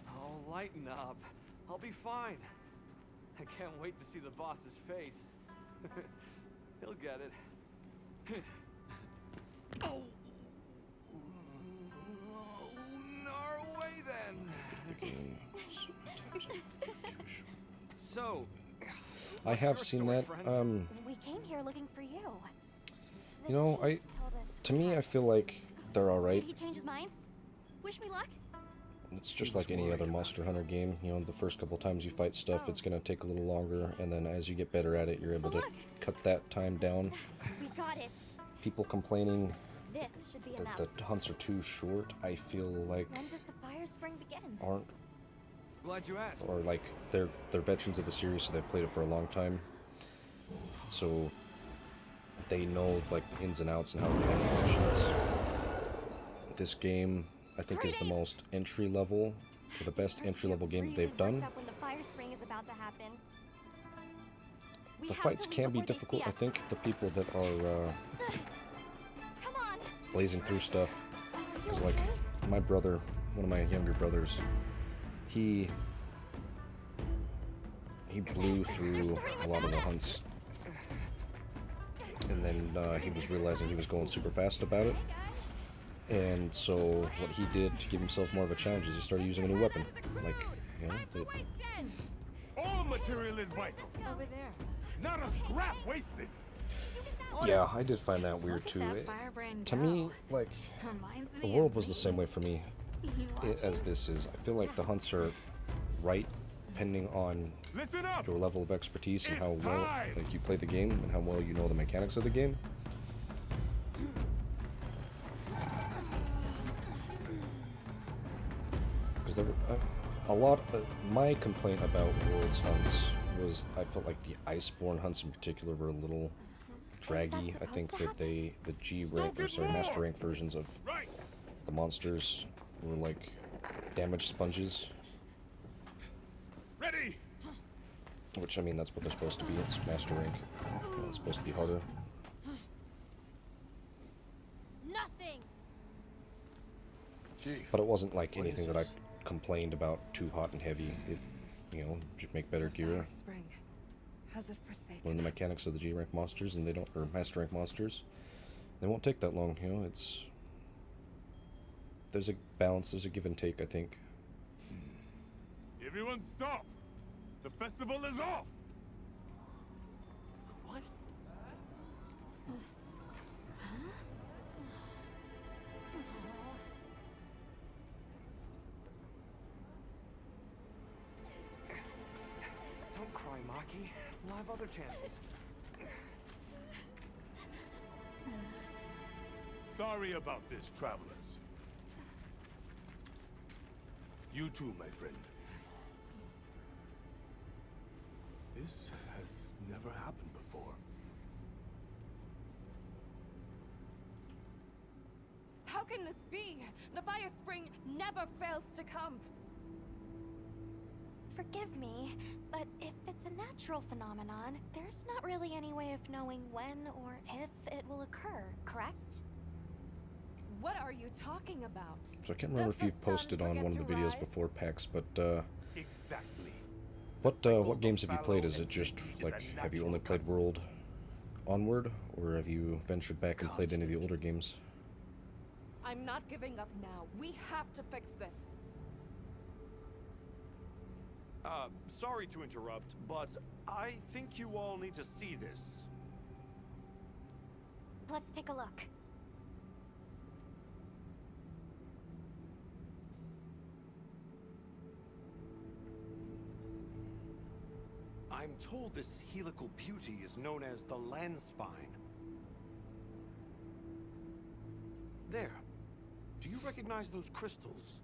S4: Oh, lighten up. I'll be fine. I can't wait to see the boss's face. He'll get it. Oh! Norway then! So...
S1: I have seen that.
S3: We came here looking for you.
S1: You know, to me, I feel like they're alright.
S3: Did he change his mind? Wish me luck?
S1: It's just like any other Monster Hunter game. You know, the first couple times you fight stuff, it's gonna take a little longer, and then as you get better at it, you're able to cut that time down.
S3: We got it.
S1: People complaining
S3: This should be enough.
S1: that the hunts are too short, I feel like
S3: When does the fire spring begin?
S1: aren't,
S4: Glad you asked.
S1: or like they're veterans of the series, so they've played it for a long time, so they know like the ins and outs and how it functions. This game, I think, is the most entry level, or the best entry level game that they've done.
S3: When the fire spring is about to happen.
S1: the fights can be difficult. I think the people that are blazing through stuff, because like my brother, one of my younger brothers, he blew through a lot of the hunts, and then he was realizing he was going super fast about it, and so what he did to give himself more of a challenge is he started using a new weapon, like, you know,
S11: All material is vital.
S7: Over there.
S11: Not a scrap wasted.
S1: yeah, I did find that weird too. To me, like, the world was the same way for me as this is. I feel like the hunts are right depending on
S11: Listen up.
S1: your level of expertise and how well like you play the game and how well you know the mechanics of the game. Because there were a lot of my complaint about World's hunts was I felt like the Iceborne hunts in particular were a little draggy. I think that the G rank, or sorry, Master Rank versions of
S11: Right.
S1: the monsters were like damage sponges.
S11: Ready.
S1: Which, I mean, that's what they're supposed to be. It's Master Rank. You know, it's supposed to be harder.
S3: Nothing.
S10: Chief.
S1: But it wasn't like
S10: What
S1: anything
S10: is
S1: that I
S10: this?
S1: complained about too hot and heavy. It, you know, just make better gear.
S12: Spring has a forsaken
S1: Learn the
S12: us.
S1: mechanics of the G rank monsters, and they don't, or Master Rank monsters. They won't take that long, you know. It's there's a balance, there's a give and take, I think.
S11: Everyone stop. The festival is off.
S4: What? Don't cry, Maki. We'll have other chances.
S11: Sorry about this, travelers. You too, my friend. This has never happened before.
S12: How can this be? The fire spring never fails to come.
S3: Forgive me, but if it's a natural phenomenon, there's not really any way of knowing when or if it will occur, correct?
S12: What are you talking about?
S1: So I can't remember
S12: Does
S1: if you've
S12: the sun
S1: posted on
S12: forget
S1: one of the
S12: to
S1: videos
S12: rise?
S1: before, PAX, but
S11: Exactly.
S1: what games have you played? Is it just like, have you only played World Onward, or have you ventured back and played any of the older games?
S12: I'm not giving up now. We have to fix this.
S4: Sorry to interrupt, but I think you all need to see this.
S3: Let's take a look.
S4: I'm told this helical beauty is known as the land spine. There. Do you recognize those crystals?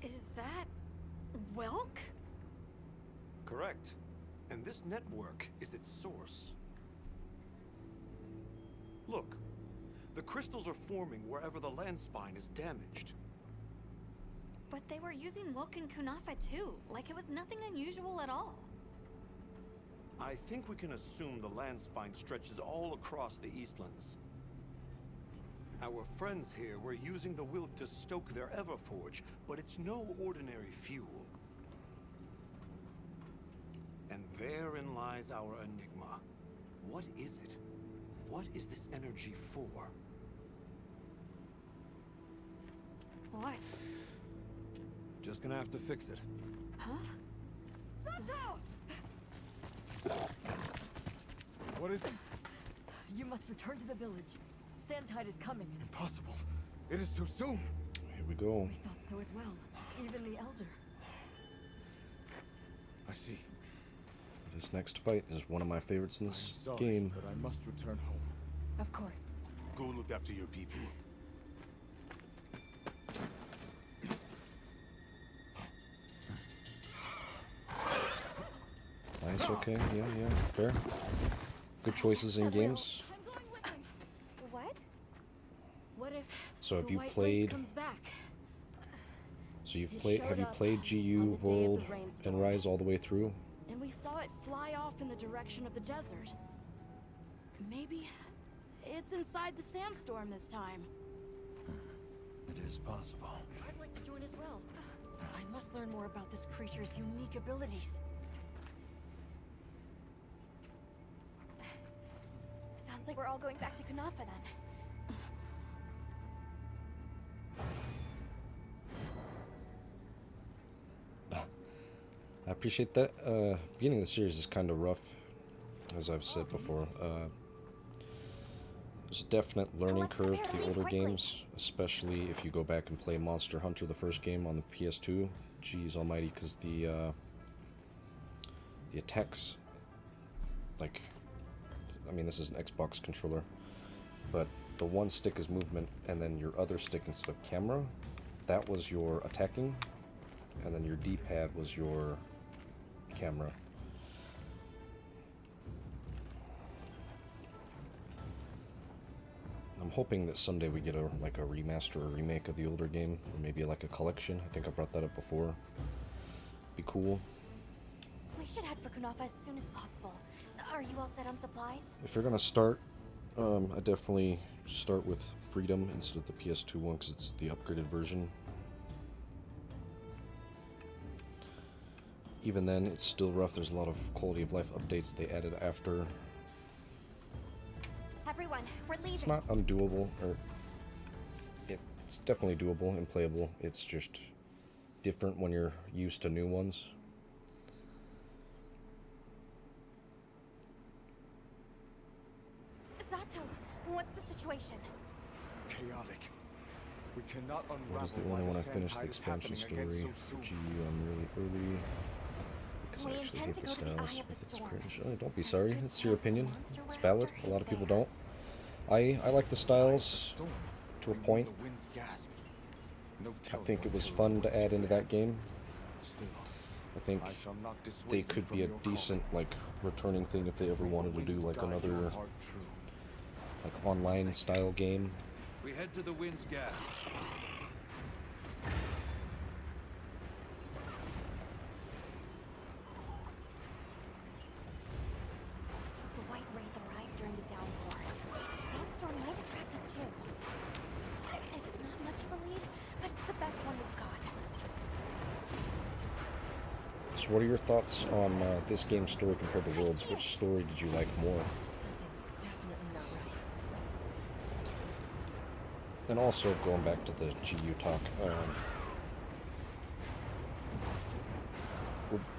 S6: Is that Welk?
S4: Correct. And this network is its source. Look. The crystals are forming wherever the land spine is damaged.
S6: But they were using Welk and Kunafa too, like it was nothing unusual at all.
S4: I think we can assume the land spine stretches all across the Eastlands. Our friends here were using the Wilk to stoke their Everforge, but it's no ordinary fuel. And therein lies our enigma. What is it? What is this energy for?
S6: What?
S4: Just gonna have to fix it.
S6: Huh?
S11: What is it?
S12: You must return to the village. Sandtide is coming.
S11: Impossible. It is too soon.
S1: Here we go.
S12: We thought so as well. Even the Elder.
S11: I see.
S1: This next fight is one of my favorites in
S10: I'm
S1: this
S10: sorry,
S1: game.
S10: but I must return home.
S12: Of course.
S11: Go look after your people.
S1: Nice, okay, yeah, fair. Good choices in games.
S3: I'm going with him. What?
S2: What if
S1: So have
S2: the
S1: you
S2: White Wraith
S1: played?
S2: comes back?
S1: So you've
S2: It
S1: played? Have you
S2: showed up
S1: played
S2: on
S1: GU,
S2: the day of
S1: World,
S2: the rainstorm.
S1: and Rise all the way through?
S2: and we saw it fly off in the direction of the desert. Maybe it's inside the sandstorm this time.
S5: It is possible.
S8: I'd like to join as well. I must learn more about this creature's unique abilities.
S3: Sounds like we're all going back to Kunafa then.
S1: I appreciate that. Beginning of the series is kind of rough, as I've said before. There's a definite learning curve to the older games, especially if you go back and play Monster Hunter, the first game on the PS2. Jeez almighty, because the attacks, like, I mean, this is an Xbox controller, but the one stick is movement, and then your other stick instead of camera, that was your attacking, and then your D-pad was your camera. I'm hoping that someday we get a remaster or remake of the older game, or maybe like a collection. I think I brought that up before. Be cool.
S3: We should head for Kunafa as soon as possible. Are you all set on supplies?
S1: If you're gonna start, I definitely start with Freedom instead of the PS2 one, because it's the upgraded version. Even then, it's still rough. There's a lot of quality of life updates they added after.
S3: Everyone, we're leaving.
S1: It's not undoable, or it's definitely doable and playable. It's just different when you're used to new ones.
S3: Zato, what's the situation?
S10: Chaotic. We cannot unravel
S1: What is the
S10: why
S1: only one I
S10: sand
S1: finished the
S10: tide is
S1: expansion
S10: happening again
S1: story
S10: so
S1: for
S10: soon.
S1: GU. I'm really early. Because
S3: We
S1: I actually
S3: intend
S1: hate
S3: to
S1: the
S3: go to the
S1: styles.
S3: Eye of the
S1: It's
S3: Storm.
S1: cringe. Oh, don't be
S3: There's a
S1: sorry.
S3: good
S1: It's your
S3: chance the
S1: opinion.
S3: monster
S1: It's
S3: we're
S1: valid.
S3: after
S1: A lot
S3: is
S1: of people
S3: there.
S1: don't. I like the styles
S10: Storm,
S1: to a
S10: bringing
S1: point.
S10: the wind's gasp. No
S1: I
S10: telling
S1: think
S10: what
S1: it was
S10: terror
S1: fun to
S10: was.
S1: add into that game.
S10: Still,
S1: I think
S10: I shall not dissuade
S1: they
S10: you
S1: could
S10: from
S1: be a
S10: your
S1: decent
S10: calling.
S1: like returning thing if they ever
S10: Bring the
S1: wanted to do
S10: wind
S1: like
S10: guide your
S1: another
S10: heart true.
S1: like online style game.
S5: We head to the wind's gap.
S3: The White Wraith arrived during the downpour. Sandstorm might attract it too. It's not much of a lead, but it's the best one we've got.
S1: So what are your thoughts on this game's story compared to Worlds? Which story did you like more?
S8: Something's definitely not right.
S1: And also going back to the GU talk,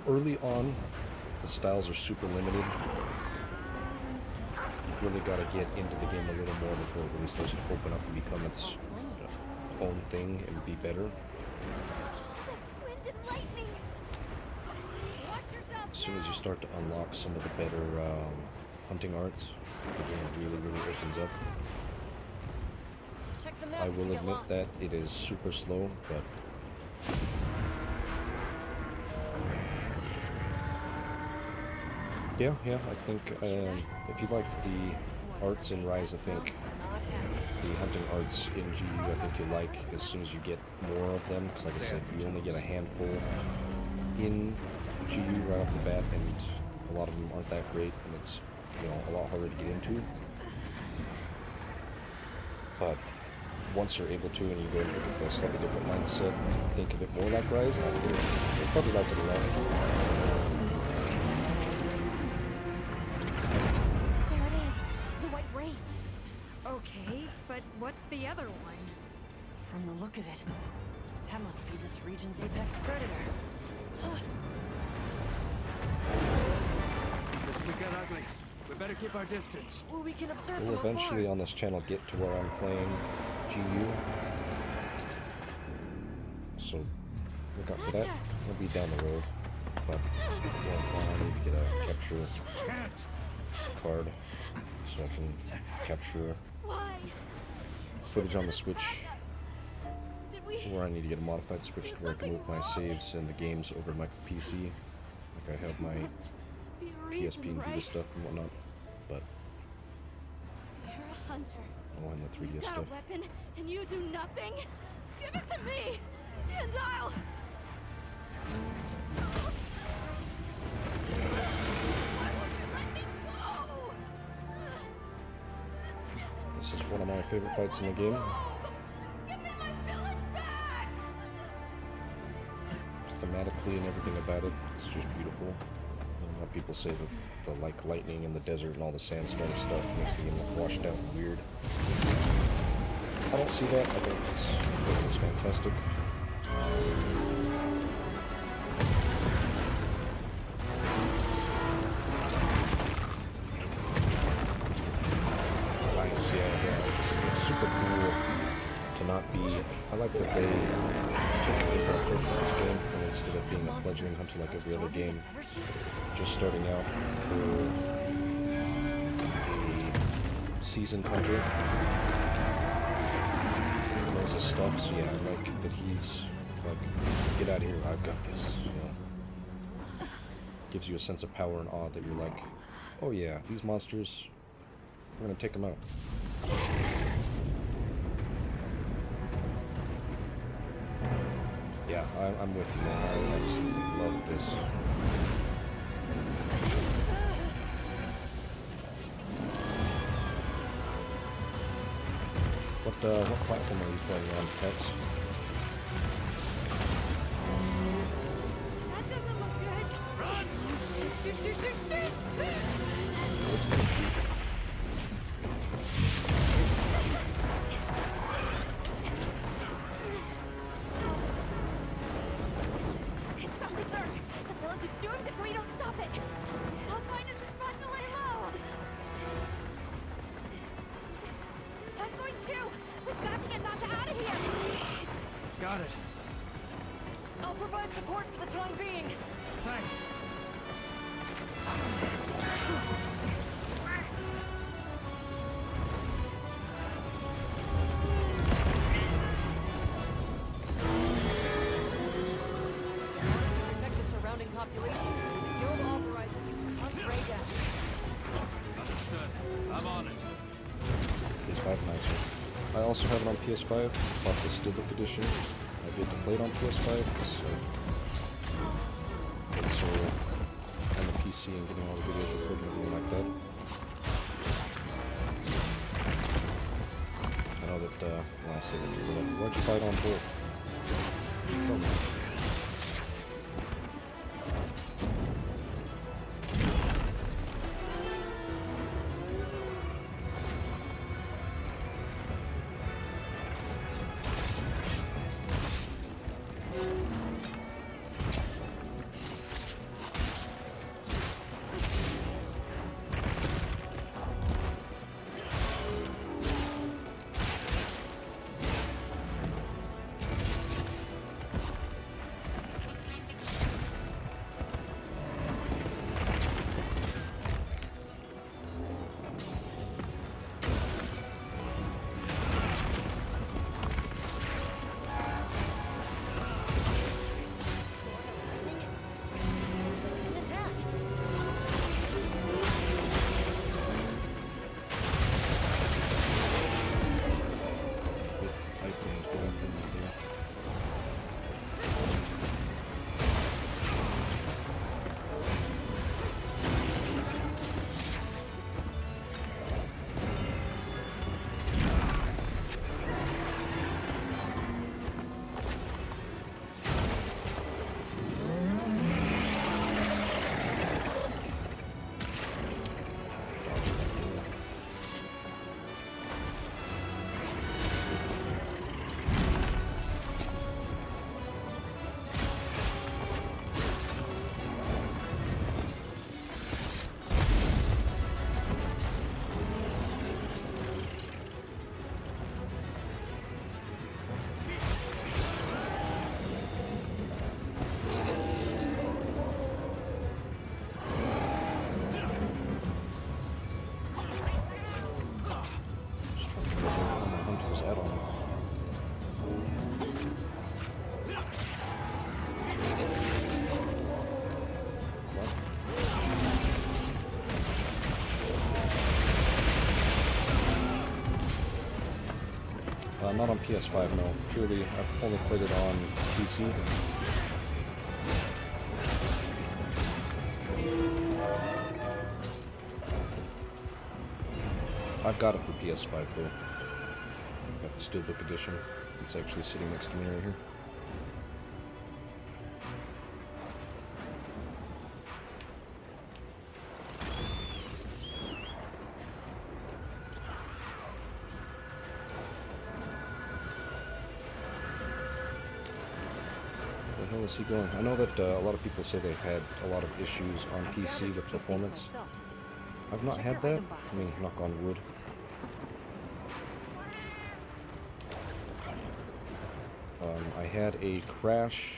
S1: early on, the styles are super limited. You've really got to get into the game a little more before it really starts to open up and become its own thing and be better.
S3: This wind and lightning!
S12: Watch yourself
S1: As soon as you start to unlock some of the better hunting arts, the game really opens up.
S7: Check the map
S1: I
S7: if you
S1: will
S7: get
S1: admit
S7: lost.
S1: that it is super slow, but yeah, I think if you liked the arts in Rise, I think the hunting arts in GU, I think you like as soon as you get more of them, because like I said, you only get a handful in GU right off the bat, and a lot of them aren't that great, and it's, you know, a lot harder to get into. But once you're able to, and you go into it with a slightly different mindset, think of it more like Rise, I think you'll probably like it a lot.
S3: There it is. The White Wraith.
S6: Okay, but what's the other one?
S8: From the look of it, that must be this region's apex predator.
S5: This could get ugly. We better keep our distance.
S8: Well, we can observe
S1: We'll
S8: from
S1: eventually
S8: afar.
S1: on this channel get to where I'm playing GU. So look out for that. It'll be down the road. But I need to get a capture card so I can capture
S2: Why?
S1: footage on the Switch,
S2: Did we?
S1: where I need to get a modified Switch to where I can move my saves and the games over to my PC. Like I have my
S2: Must be a reason,
S1: PSP and Vita
S2: right?
S1: stuff and whatnot, but
S2: You're a hunter.
S1: I want the 3DS
S2: You've got
S1: stuff.
S2: a weapon, and you do nothing. Give it to me, and I'll.
S1: This is one of my favorite fights in the game.
S12: Give me my village back!
S1: Thematically and everything about it, it's just beautiful. A lot of people say that the lightning in the desert and all the sandstorm stuff makes the game look washed out and weird. I don't see that. I think it's fantastic. Nice, yeah, it's super cool to not be. I like that they took a different approach with this game, and instead of being a fledgling hunter like every other game, just starting out, or a seasoned hunter. Knows his stuff, so yeah, I like that he's like, get out of here, I've got this. You know? Gives you a sense of power and awe that you're like, oh yeah, these monsters, I'm gonna take them out. Yeah, I'm with you, man. I absolutely love this. What platform are you playing on, Pets?
S12: That doesn't look good! Run! Shoot, shoot, shoot, shoot!
S1: Let's go shoot.
S12: It's not berserk! The village is doomed if we don't stop it! I'll find us a spot to lay low! I'm going too! We've got to get Nata out of here!
S4: Got it.
S8: I'll provide support for the time being.
S4: Thanks.
S8: To protect the surrounding population, the guild authorizes you to hunt Rey Dau.
S5: Understood. I'm on it.
S1: PS5 nicer. I also have it on PS5. Bought the Steelbook edition. I get to play it on PS5 because it's on the PC and getting all the videos recorded and everything like that. I know that when I say that, people are like, why'd you buy it on both? Something. Not on PS5, no. Purely, I've only played it on PC. I've got it for PS5 though. Got the Steelbook edition. It's actually sitting next to me right here. Where the hell is he going? I know that a lot of people say they've had a lot of issues on PC with performance. I've not had that. I mean, knock on wood. I had a crash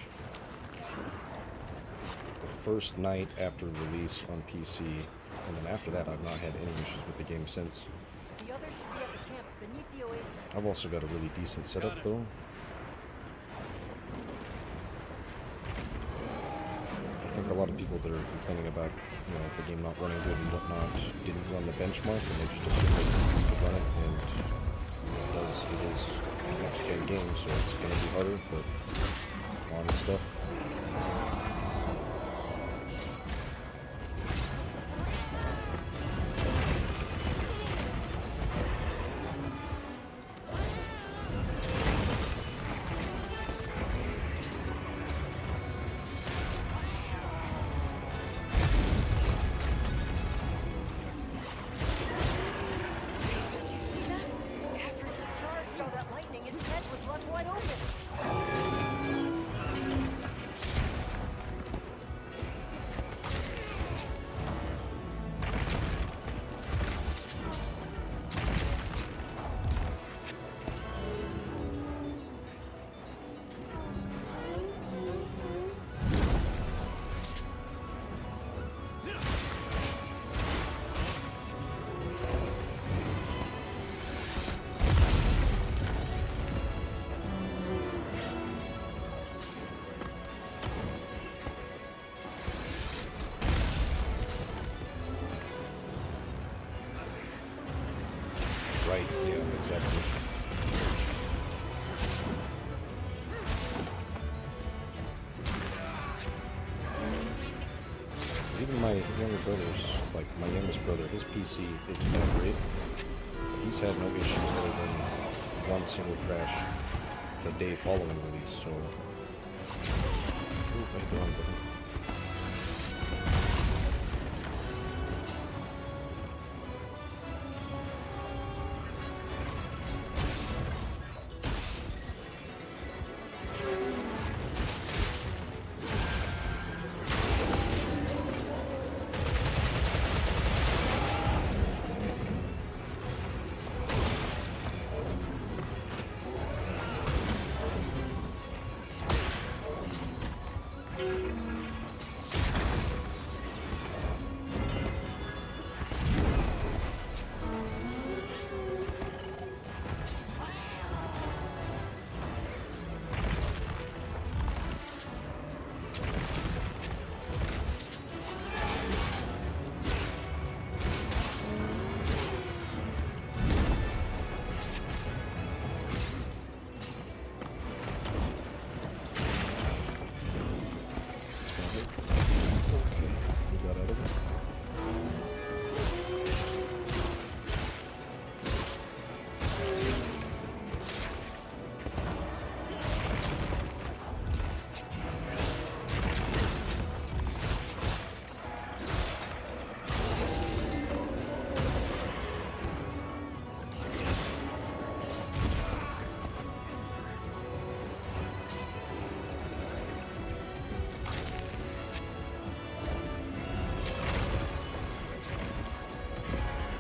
S1: the first night after release on PC, and then after that I've not had any issues with the game since.
S8: The others should be at the camp beneath the oasis.
S1: I've also got a really decent setup though. I think a lot of people that are complaining about, you know, the game not running good and whatnot didn't run the benchmark and they just assumed that PC could run it, and it is a next-gen game, so it's going to be harder, but on and stuff. Right, yeah, exactly. Even my younger brothers, like my youngest brother, his PC isn't that great. But he's had no issues other than one single crash the day following release, so... Ooh, I hit the wrong button.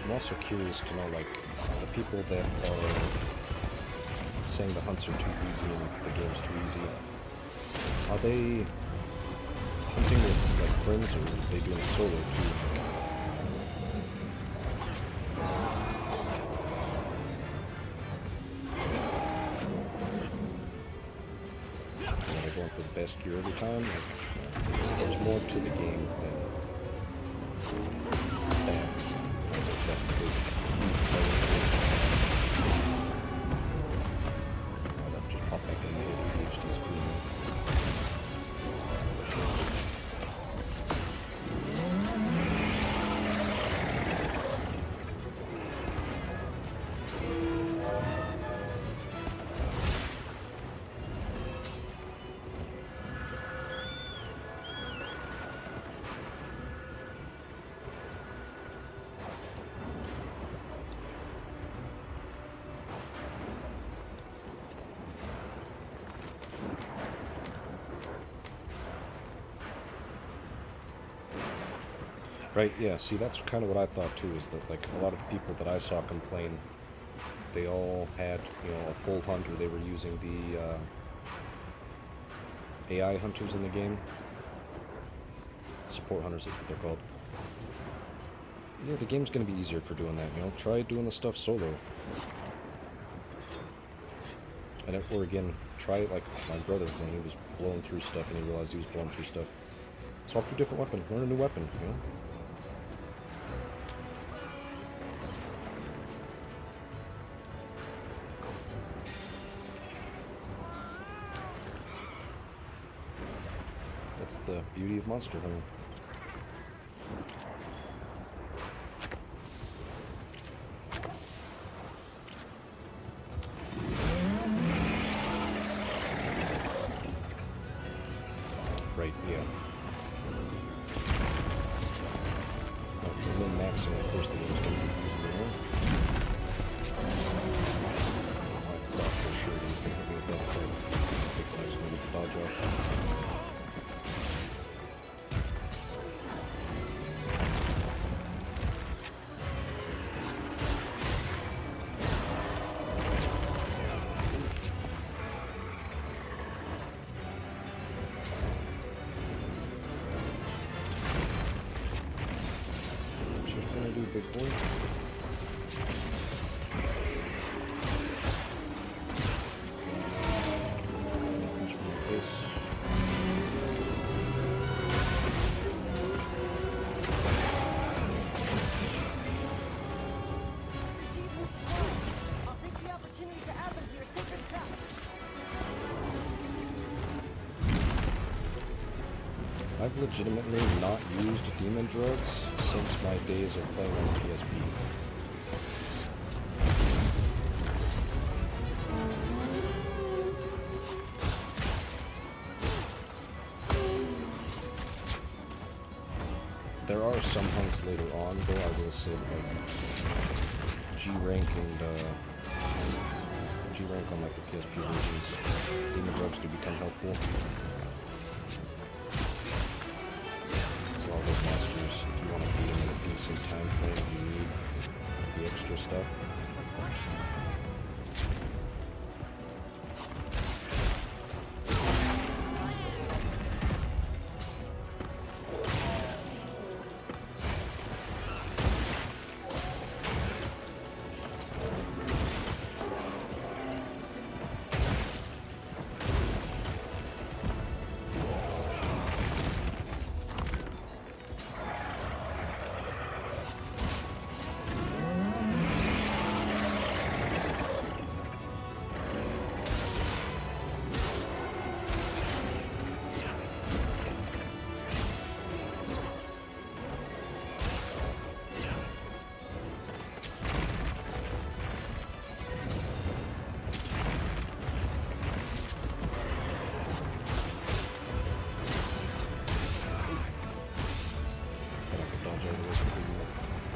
S1: I'm also curious to know, like, the people that are saying the hunts are too easy and the game's too easy, are they hunting with, like, friends, or are they doing it solo, too? Are they going for the best gear every time? Like, there's more to the game than that. Just pop back in the HD's cool. Right, yeah, see, that's kind of what I thought too, is that, like, a lot of the people that I saw complain, they all had, you know, a full hunt, or they were using the, AI hunters in the game. Support hunters is what they're called. Yeah, the game's gonna be easier for doing that, you know? Try doing the stuff solo. And it, or again, try it like my brother when he was blowing through stuff and he realized he was blowing through stuff. Swap to a different weapon, learn a new weapon, you know? That's the beauty of Monster Hunter. Right, yeah. And then maximum, of course, the game's going to be easier. I thought for sure he was going to hit me with that attack. I think I was going to get the dodge off. Big boy. Punch me in the face.
S8: I'll take the opportunity to add them to your sacred pouch.
S1: I've legitimately not used demon drugs since my days of playing on the PSP. There are some hunts later on, though I will say that, like, G rank on like the PSP versions, demon drugs do become helpful. All those monsters, if you want to beat them in a decent time frame, you need the extra stuff.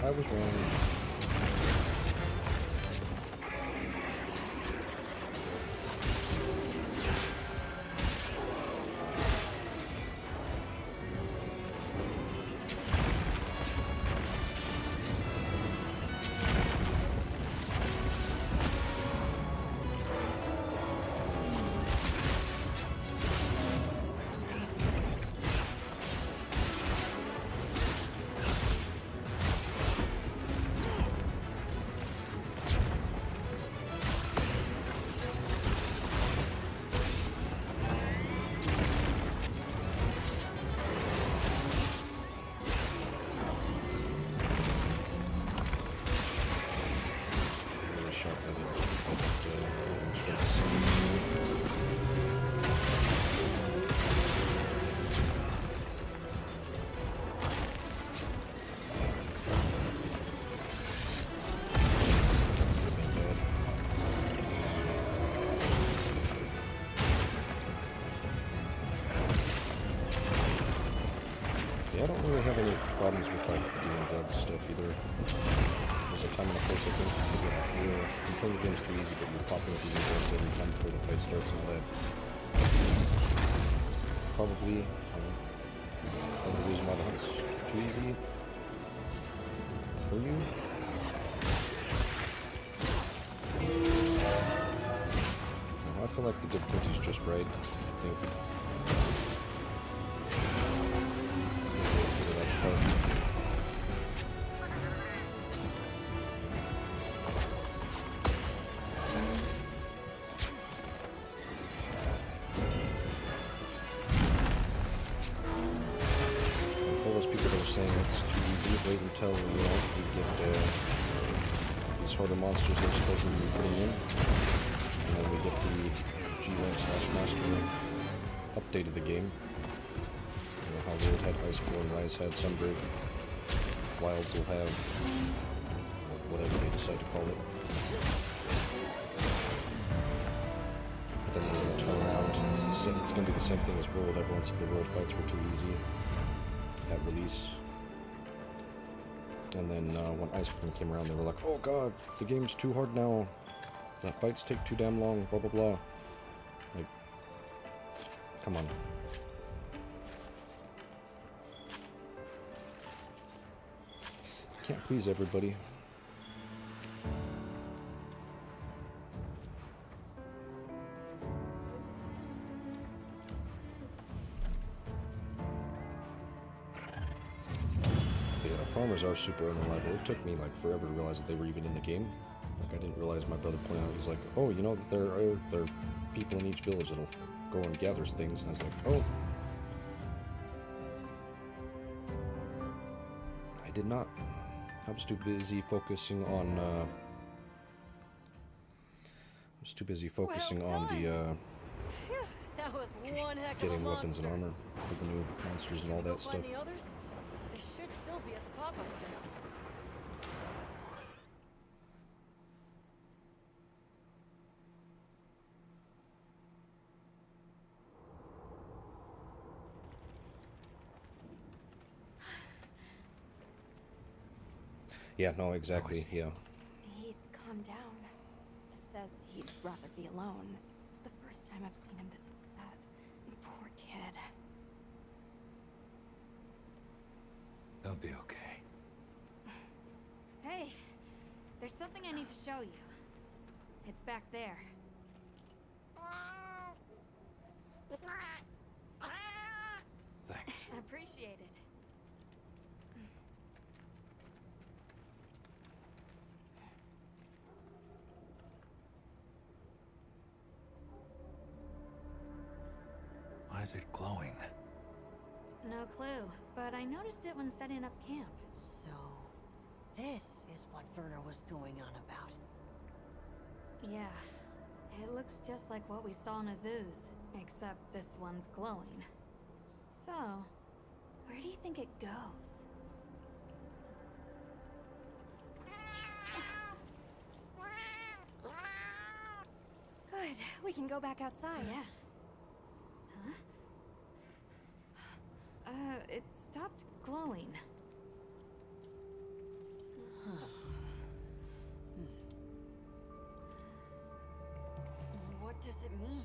S1: I was wrong. Yeah, I don't really have any problems with like the demon drug stuff either. There's a time and a place I think you're playing the game's too easy, but you're popping with demon drugs every time before the fight starts and all that. Probably the reason why the hunt's too easy. for you. I feel like the difficulty's just right, I think. All those people that are saying it's too easy, wait until, you know, we get these harder monsters they're supposed to be putting in. And then we get the G-Rank/Master Rank update of the game. You know, how World had Iceborne, Rise had Sunbreak, Wilds will have whatever they decide to call it. But then they're going to turn around, it's going to be the same thing as World. Everyone said the World fights were too easy at release. And then when Iceborne came around, they were like, oh god, the game's too hard now. The fights take too damn long, blah blah blah. Like, come on. Can't please everybody. Yeah, farmers are super unreliable. It took me like forever to realize that they were even in the game. Like, I didn't realize, my brother pointed out, he's like, oh, you know that there are people in each village that'll go and gather things, and I was like, oh. I did not. I was too busy focusing on,
S8: That was one heck of a
S1: getting weapons and
S8: monster.
S1: armor for the new monsters and all
S8: Go
S1: that
S8: find
S1: stuff.
S8: the others? They should still be at the pop-up camp.
S1: Yeah, no, exactly, yeah.
S2: He's calmed down. Says he'd rather be alone. It's the first time I've seen him this upset. Poor kid.
S5: They'll be okay.
S6: Hey, there's something I need to show you. It's back there.
S5: Thanks.
S6: Appreciate it.
S5: Why is it glowing?
S6: No clue, but I noticed it when setting up camp.
S8: So, this is what Werner was going on about.
S6: Yeah, it looks just like what we saw in Azu's, except this one's glowing. So, where do you think it goes? Good, we can go back outside. Yeah. Huh? It stopped glowing.
S8: What does it mean?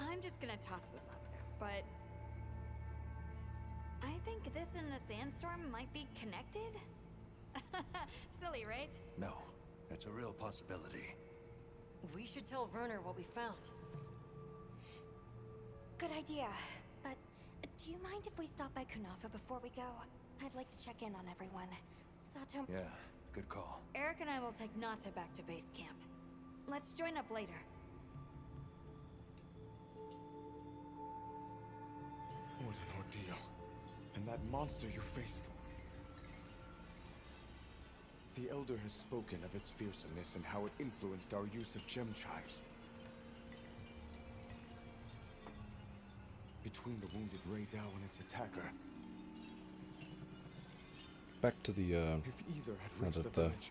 S6: I'm just gonna toss this up there, but I think this and the sandstorm might be connected? Silly, right?
S5: No, it's a real possibility.
S8: We should tell Werner what we found.
S2: Good idea. But do you mind if we stop by Kunafa before we go? I'd like to check in on everyone. Sato...
S5: Yeah, good call.
S6: Eric and I will take Nata back to base camp. Let's join up later.
S10: What an ordeal. And that monster you faced. The Elder has spoken of its fearsomeness and how it influenced our use of gem chimes. Between the wounded Rey Dau and its attacker,
S1: Back to the,
S10: if either had
S1: now
S10: reached
S1: that
S10: the
S1: the
S10: village,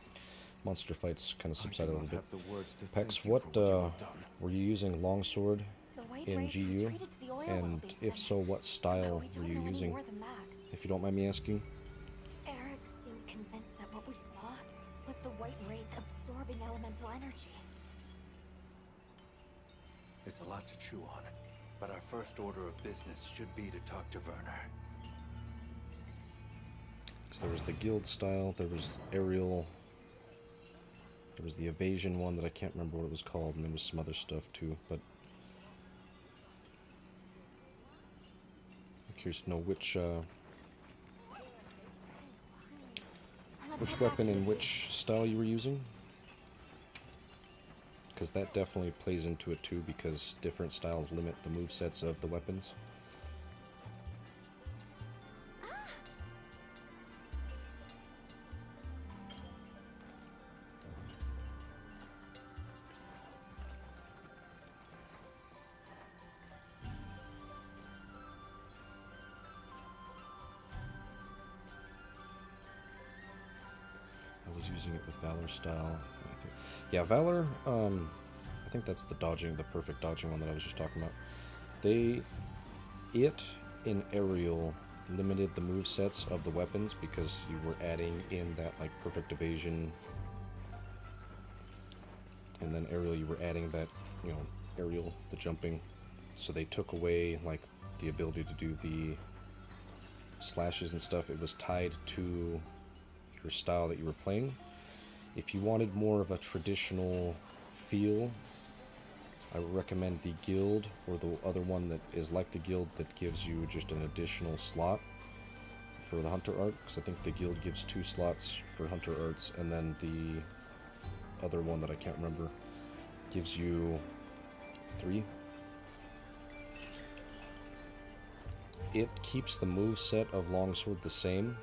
S1: monster fights kind of
S10: I
S1: subsided
S10: do
S1: a
S10: not
S1: little
S10: have
S1: bit.
S10: the words to
S1: Pex,
S10: thank you
S1: what,
S10: for you have done.
S1: were you using longsword
S2: The White
S1: in
S2: Wraith
S1: GU?
S2: retreated to the oil well
S1: And
S2: basin.
S1: if so, what style
S2: But we
S1: were
S2: don't
S1: you
S2: know any
S1: using?
S2: more than that.
S1: If you don't mind me asking.
S2: Eric seemed convinced that what we saw was the White Wraith absorbing elemental energy.
S5: It's a lot to chew on, but our first order of business should be to talk to Werner.
S1: So there was the guild style, there was aerial, there was the evasion one that I can't remember what it was called, and there was some other stuff too, but I'm curious to know which weapon and which style you were using, because that definitely plays into it too, because different styles limit the movesets of the weapons. Using it with Valor style. Yeah, Valor, I think that's the dodging, the perfect dodging one that I was just talking about. It in aerial limited the movesets of the weapons because you were adding in that like perfect evasion, and then aerial you were adding that, you know, aerial, the jumping. So they took away like the ability to do the slashes and stuff. It was tied to your style that you were playing. If you wanted more of a traditional feel, I would recommend the guild, or the other one that is like the guild that gives you just an additional slot for the hunter art, because I think the guild gives 2 slots for hunter arts, and then the other one that I can't remember gives you 3. It keeps the moveset of longsword the same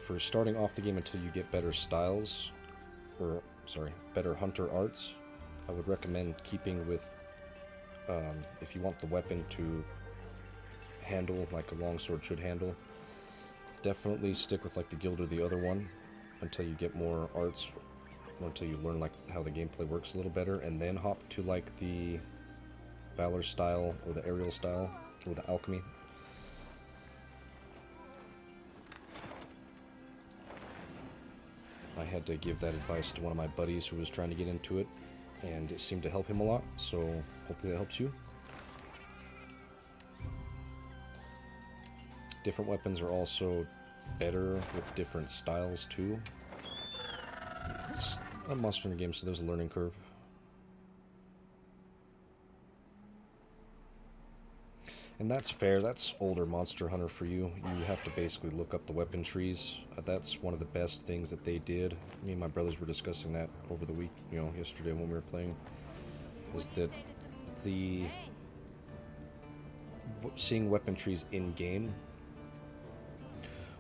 S1: for starting off the game until you get better styles, or sorry, better hunter arts. I would recommend keeping with, if you want the weapon to handle like a longsword should handle, definitely stick with like the guild or the other one until you get more arts, or until you learn like how the gameplay works a little better, and then hop to like the Valor style or the aerial style or the alchemy. I had to give that advice to one of my buddies who was trying to get into it, and it seemed to help him a lot, so hopefully that helps you. Different weapons are also better with different styles too. It's a Monster Hunter game, so there's a learning curve. And that's fair, that's older Monster Hunter for you. You have to basically look up the weapon trees. That's one of the best things that they did. Me and my brothers were discussing that over the week, you know, yesterday when we were playing. Is that seeing weapon trees in-game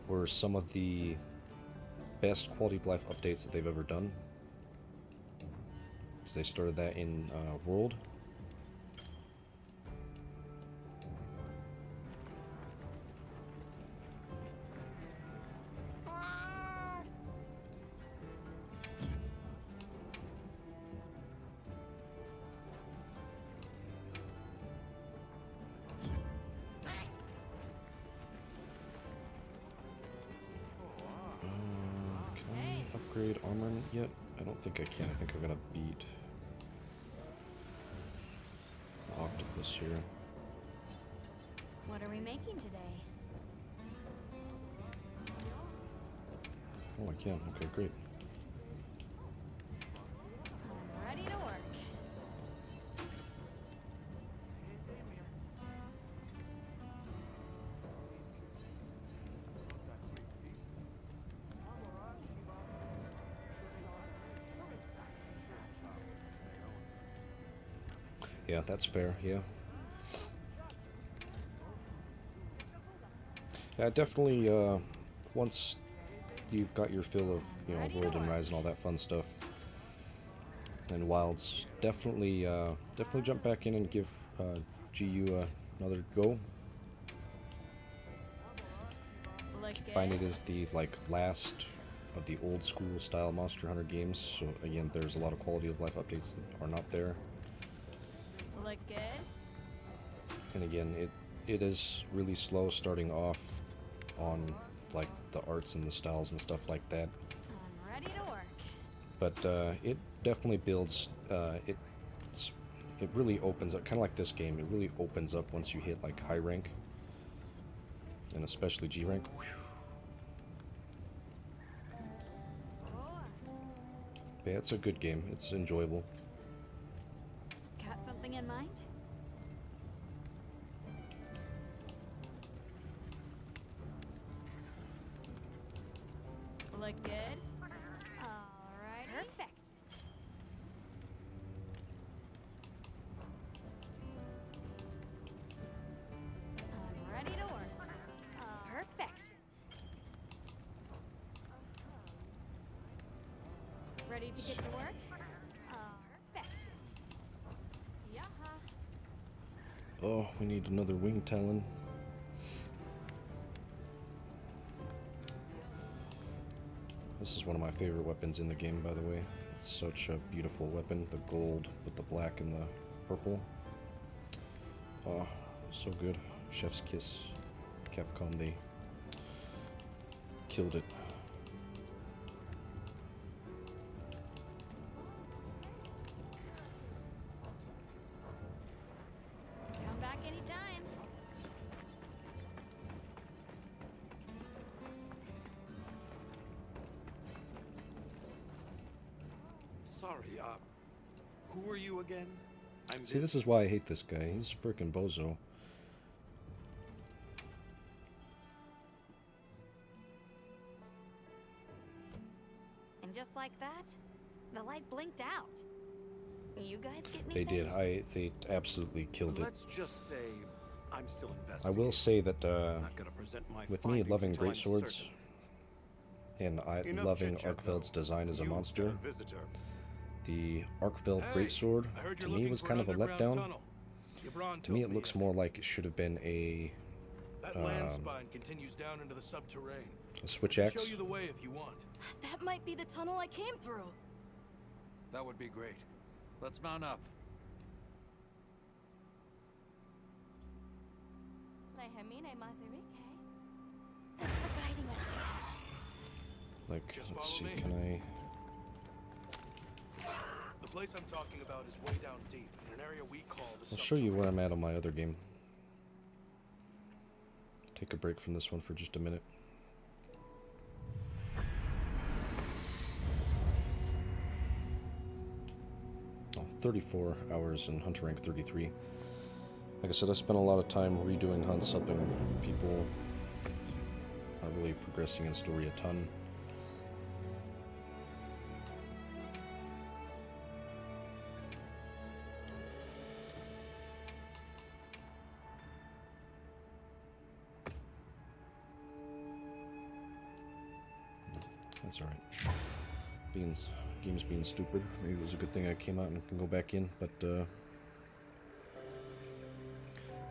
S1: were some of the best quality of life updates that they've ever done. Because they started that in World. Armor yet? I don't think I can. I think I'm gonna beat the octopus here.
S6: What are we making today?
S1: Oh, I can. Okay, great.
S6: I'm ready to work.
S1: Yeah, that's fair, yeah. Yeah, definitely, once you've got your fill of, you know, World and Rise and all that fun stuff, and Wilds, definitely jump back in and give GU another go. Find it is the, like, last of the old school style Monster Hunter games, so again, there's a lot of quality of life updates that are not there.
S6: Look good?
S1: And again, it is really slow starting off on like the arts and the styles and stuff like that.
S6: I'm ready to work.
S1: But it definitely builds. It really opens up, kind of like this game. It really opens up once you hit like high rank. and especially G rank. Yeah, it's a good game. It's enjoyable.
S6: Got something in mind? Look good? Alrighty. Perfect. I'm ready to work. Perfection. Ready to get to work? Perfection. Yaha.
S1: Oh, we need another wing talon. This is one of my favorite weapons in the game, by the way. It's such a beautiful weapon. The gold with the black and the purple. Oh, so good. Chef's kiss. Capcom, they killed it.
S6: Come back anytime.
S4: Sorry, who are you again?
S1: See, this is why I hate this guy. He's freaking bozo.
S6: And just like that, the light blinked out. You guys get
S1: They
S6: anything?
S1: did. They absolutely killed it.
S4: Let's just say I'm still
S1: I
S4: investigating.
S1: will say that
S4: I'm not gonna present my
S1: with me
S4: findings
S1: loving
S4: until I'm
S1: greatswords
S4: certain.
S1: and
S4: Enough
S1: loving
S4: chit-chat,
S1: Arkfeld's
S4: though.
S1: design as a
S4: You've
S1: monster,
S4: got a visitor.
S1: the Arkfeld
S4: Hey,
S1: greatsword
S4: I heard
S1: to
S4: you're
S1: me
S4: looking
S1: was
S4: for
S1: kind
S4: an
S1: of a
S4: underground
S1: letdown.
S4: tunnel. Yabron
S1: To me,
S4: told
S1: it looks
S4: yeah.
S1: more like it should have been a
S13: That land spine continues down into the subterranean.
S1: switch
S13: I'll
S1: axe.
S13: show you the way if you want.
S2: That might be the tunnel I came through.
S5: That would be great. Let's mount up.
S2: Thanks for guiding us.
S1: Like,
S13: Just
S1: let's see,
S13: follow me.
S1: can I?
S13: The place I'm talking about is way down deep, in an area we call the
S1: I'll show you where I'm at on my other game. Take a break from this one for just a minute. Oh, 34 hours in Hunter Rank 33. Like I said, I spent a lot of time redoing hunts, helping people. Not really progressing in story a ton. That's alright. Game's being stupid. Maybe it was a good thing I came out and can go back in, but yeah,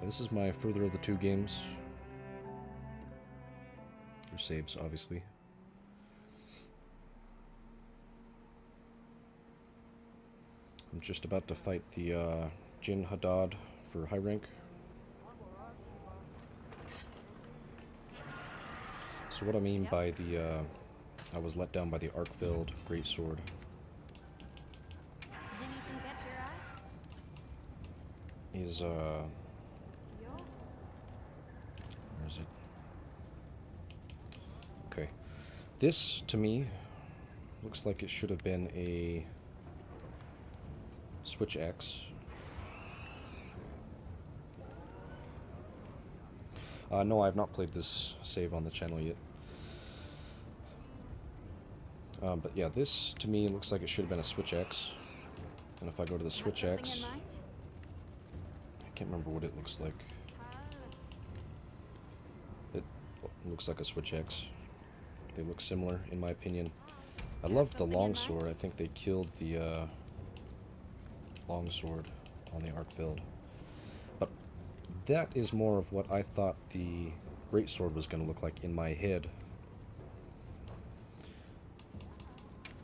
S1: this is my further of the two games. For saves, obviously. I'm just about to fight the Jin Haddad for high rank. So what I mean by the I was let down by the Arkfeld greatsword.
S6: Anything catch your eye?
S1: Is
S6: Yo?
S1: where is it? Okay. This to me looks like it should have been a switch axe. No, I have not played this save on the channel yet. But yeah, this to me looks like it should have been a switch axe. And if I go to the switch axe, I can't remember what it looks like. It looks like a switch axe. They look similar, in my opinion. I love the longsword. I think they killed the longsword on the Arkfeld. But that is more of what I thought the greatsword was going to look like in my head.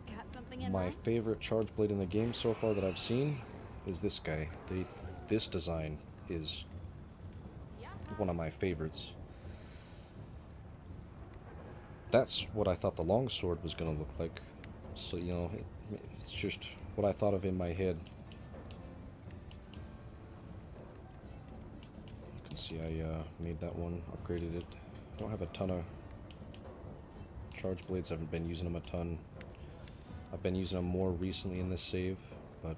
S6: Got something in
S1: My
S6: mind?
S1: favorite charge blade in the game so far that I've seen is this guy. This design is one of my favorites. That's what I thought the longsword was going to look like. So, you know, it's just what I thought of in my head. You can see I made that one, upgraded it. don't have a ton of charge blades. Haven't been using them a ton. I've been using them more recently in this save, but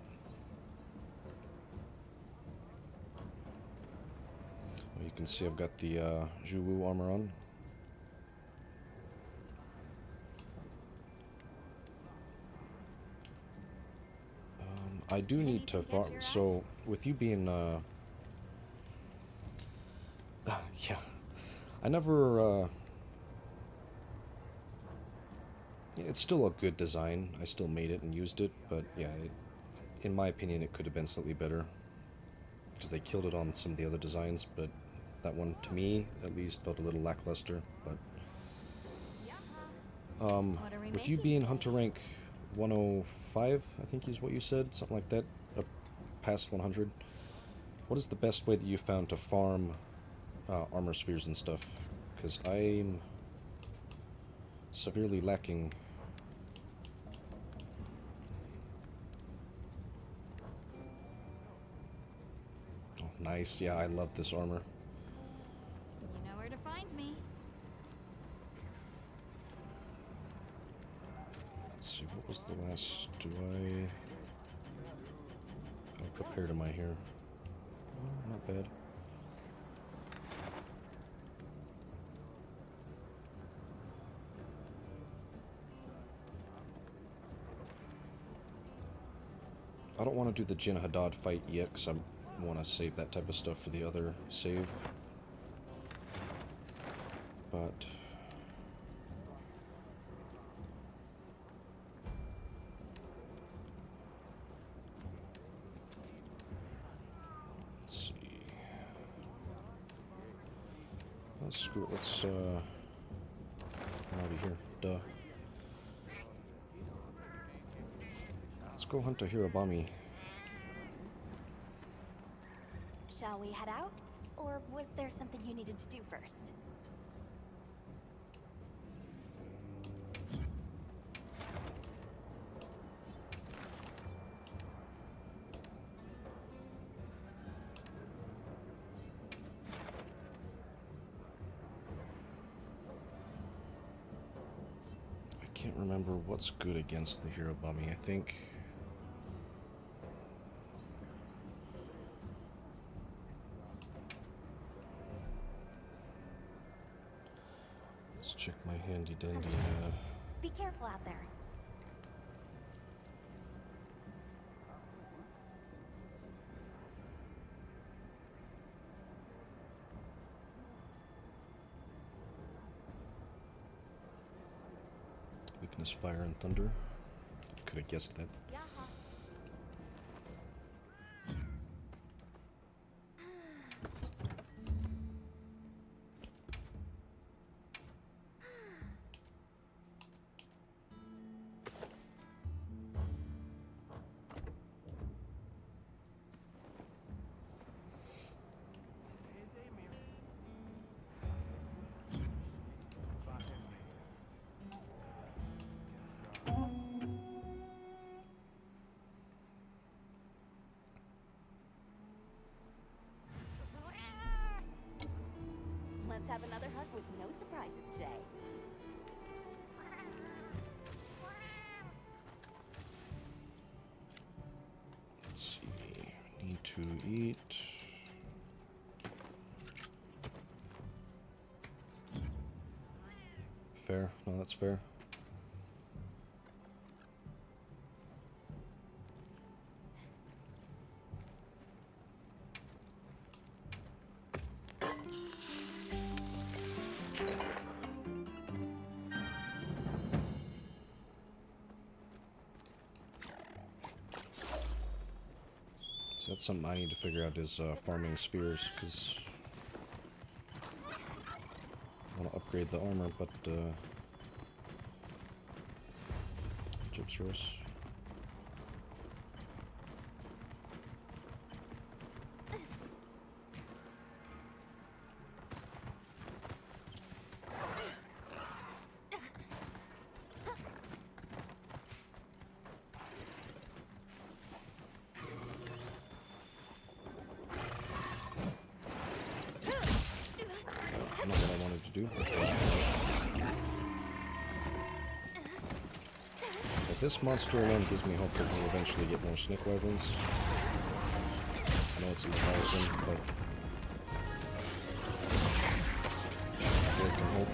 S1: well, you can see I've got the Zhuwu armor on. I do need to farm. So with you being yeah, I never it's still a good design. I still made it and used it, but yeah, in my opinion, it could have been slightly better because they killed it on some of the other designs. But that one, to me, at least, felt a little lackluster. But with you being Hunter rank 105, I think is what you said, something like that, past 100. What is the best way that you found to farm armor spheres and stuff? Because I'm severely lacking. Oh, nice. Yeah, I love this armor.
S6: You know where to find me.
S1: Let's see, what was the last? How prepared am I here? Oh, not bad. I don't want to do the Jin Haddad fight yet, because I want to save that type of stuff for the other save. But let's see. Oh, screw it. Let's I'm already here. Duh. Let's go hunt a Hirobami.
S3: Shall we head out? Or was there something you needed to do first?
S1: I can't remember what's good against the Hirobami. I think let's check my handy dandy.
S3: Be careful out there.
S1: Weakness, fire, and thunder. Could have guessed that.
S3: Let's have another hunt with no surprises today.
S1: Let's see. Need to eat. Fair. No, that's fair. That's something I need to figure out is farming spheres, because I want to upgrade the armor, but Gypsaurus. dude. But this monster alone gives me hope that we'll eventually get more snake wyverns. I know it's in the Leviathan, but we can hope.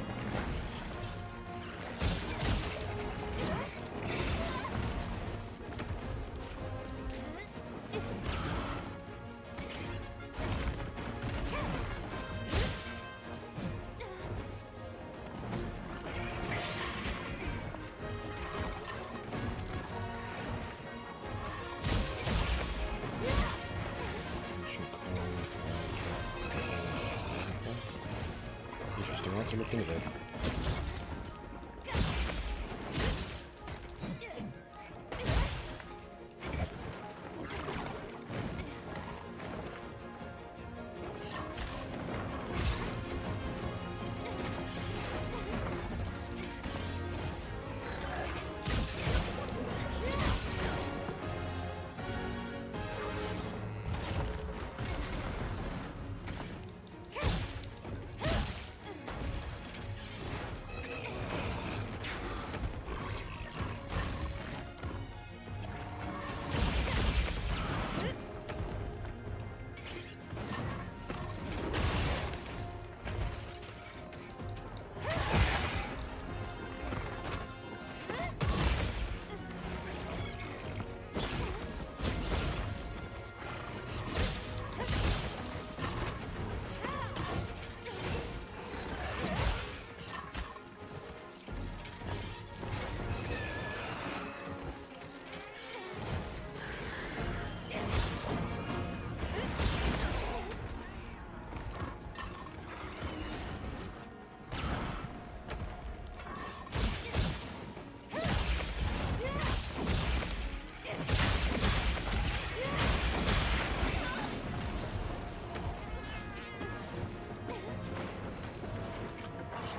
S1: Interesting, I'll have to look into that.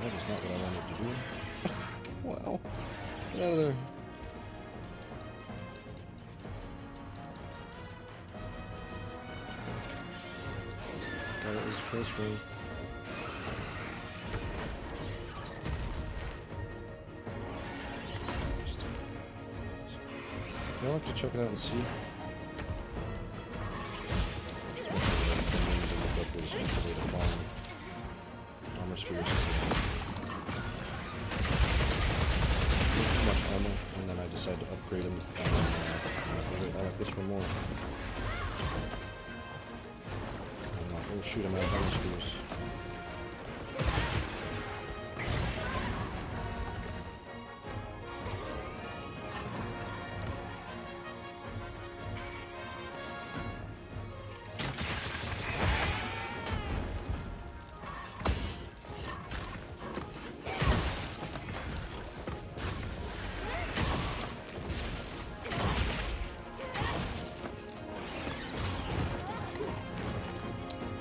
S1: That is not what I wanted to do. Wow. Get out of there. That was close range. I'll have to check it out and see. Armor spheres. Too much armor, and then I decided to upgrade them. I like this one more. Oh shoot, I'm out of armor spheres.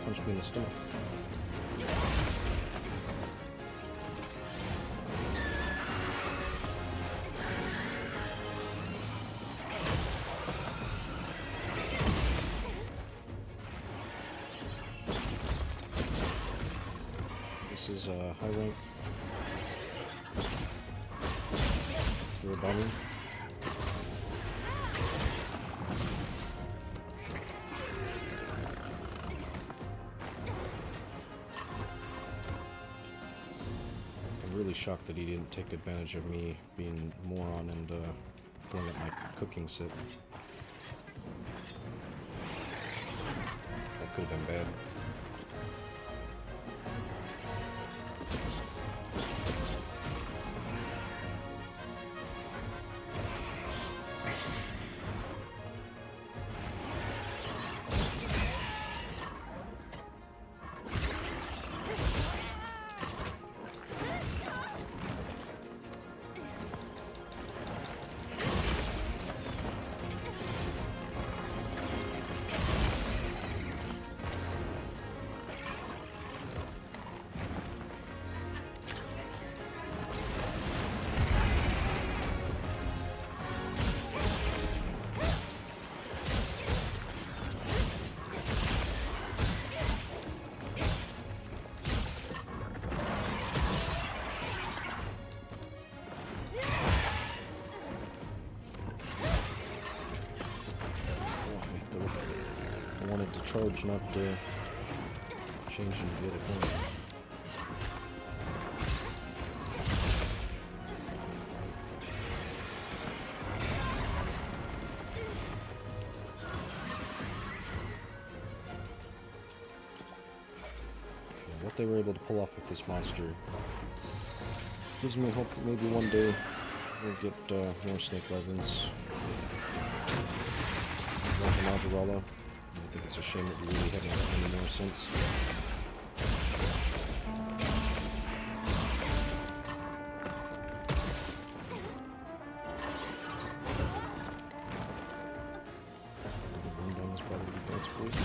S1: Punch me in the stomach. This is a high rank for a bombing. Really shocked that he didn't take advantage of me being a moron and pulling up my cooking set. That could have been bad. I wanted to charge, not change into the other corner. What they were able to pull off with this monster gives me hope that maybe one day we'll get more snake wyverns. Like an Algerala. I think it's a shame that we really haven't gotten any more since. One down is probably the best, please.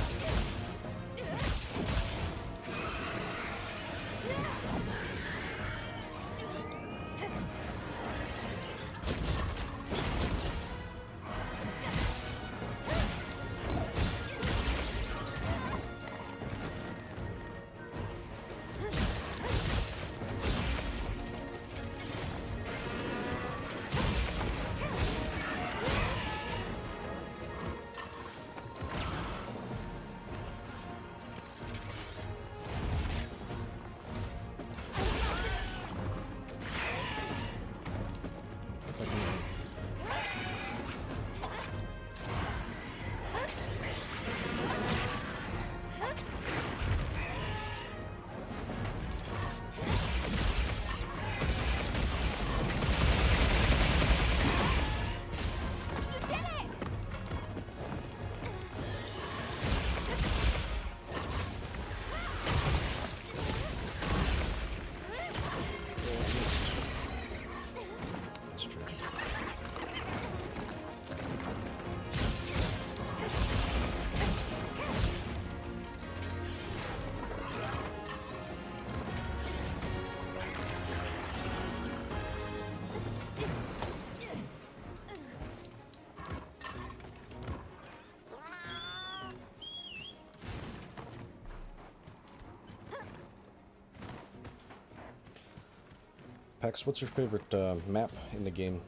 S1: Pax, what's your favorite map in the game?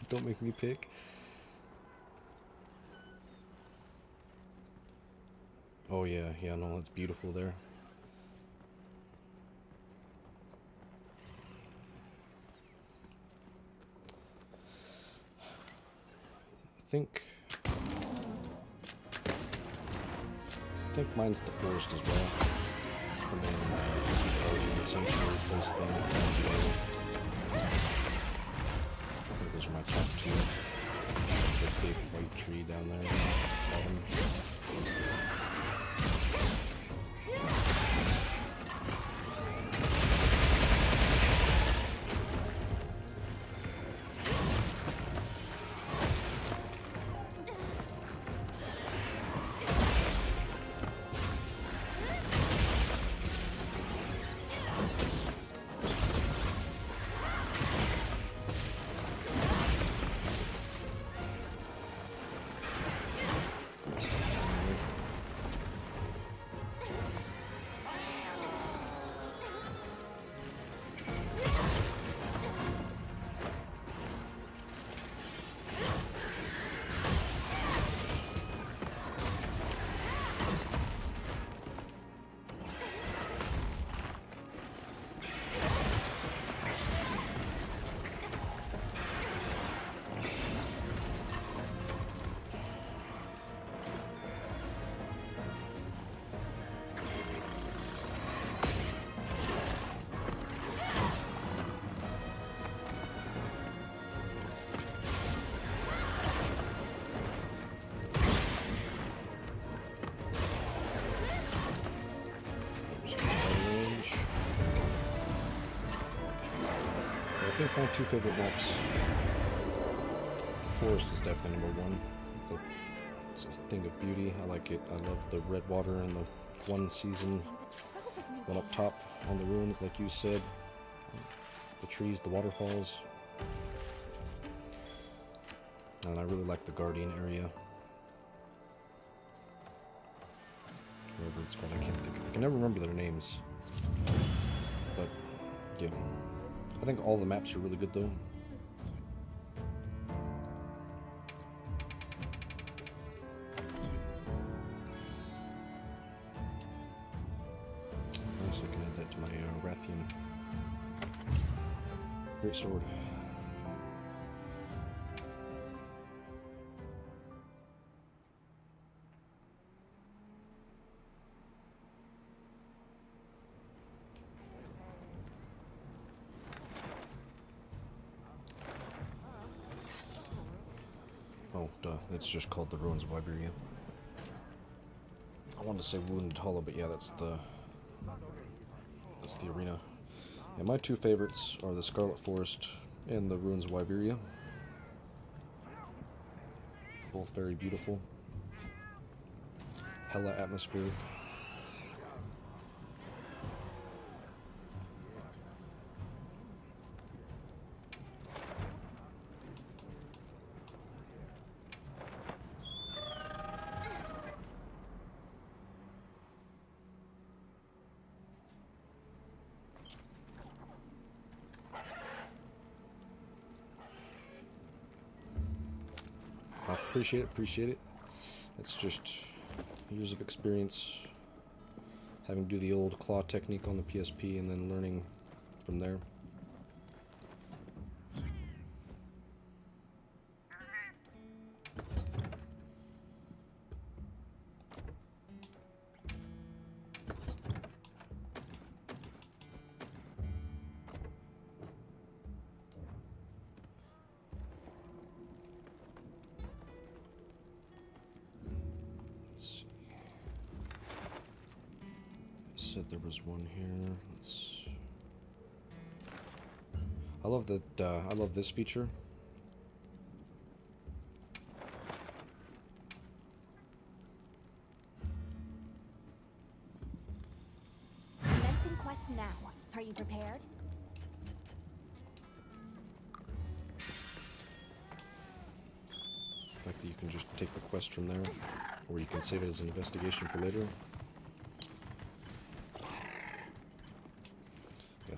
S1: Don't make me pick. Oh yeah, no, it's beautiful there. I think mine's the forest as well. The main sanctuary place thing. I think those are my top two. The big white tree down there. Bottom. I think my two favorite maps, the forest is definitely number one. It's a thing of beauty. I like it. I love the red water and the one season one up top on the ruins, like you said. The trees, the waterfalls. And I really like the Guardian area. Whoever it's called, I can't think of it. I can never remember their names. But, yeah. I think all the maps are really good, though. Also, I can add that to my Rathian great sword. Oh, duh. It's just called the Ruins of Iberia. I wanted to say Wounded Hollow, but yeah, that's the arena. And my two favorites are the Scarlet Forest and the Ruins of Iberia. Both very beautiful. Hella atmospheric. Appreciate it. It's just years of experience having to do the old claw technique on the PSP and then learning from there. Said there was one here. I love that. I love this feature.
S3: Commencing quest now. Are you prepared?
S1: The fact that you can just take the quest from there, or you can save it as an investigation for later.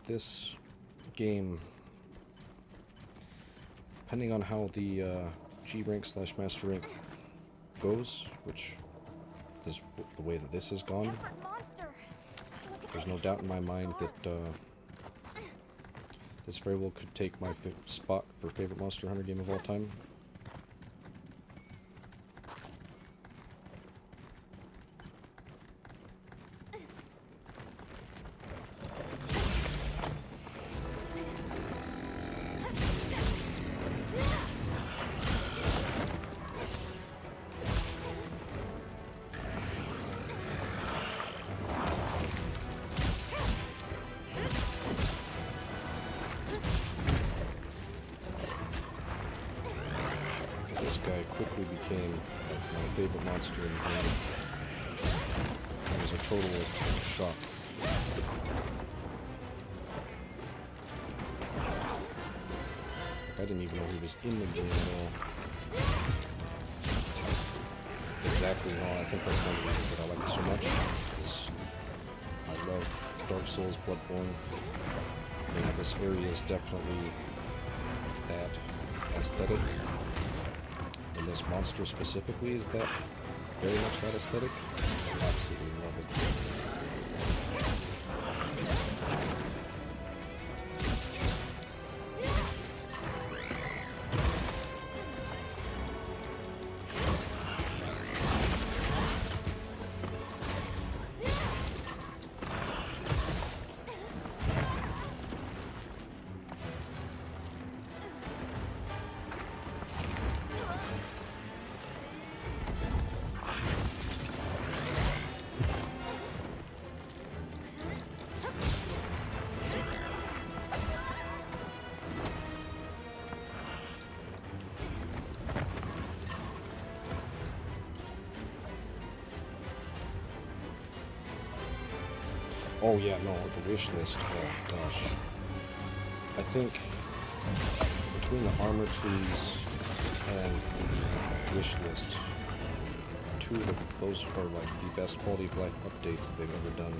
S1: This game, depending on how the G rank / master rank goes, which is the way that this has gone, there's no doubt in my mind that this very well could take my spot for favorite Monster Hunter game of all time. became like my favorite monster in the game. It was a total shock. Like, I didn't even know he was in the game at all. Exactly, no, I think that's one of the reasons that I like it so much. Is I love Dark Souls, Bloodborne. And this area is definitely that aesthetic. And this monster specifically is that very much that aesthetic. I absolutely love it. Oh yeah, no, the wish list, oh gosh. I think between the armor trees and the wish list, those are like the best quality of life updates that they've ever done.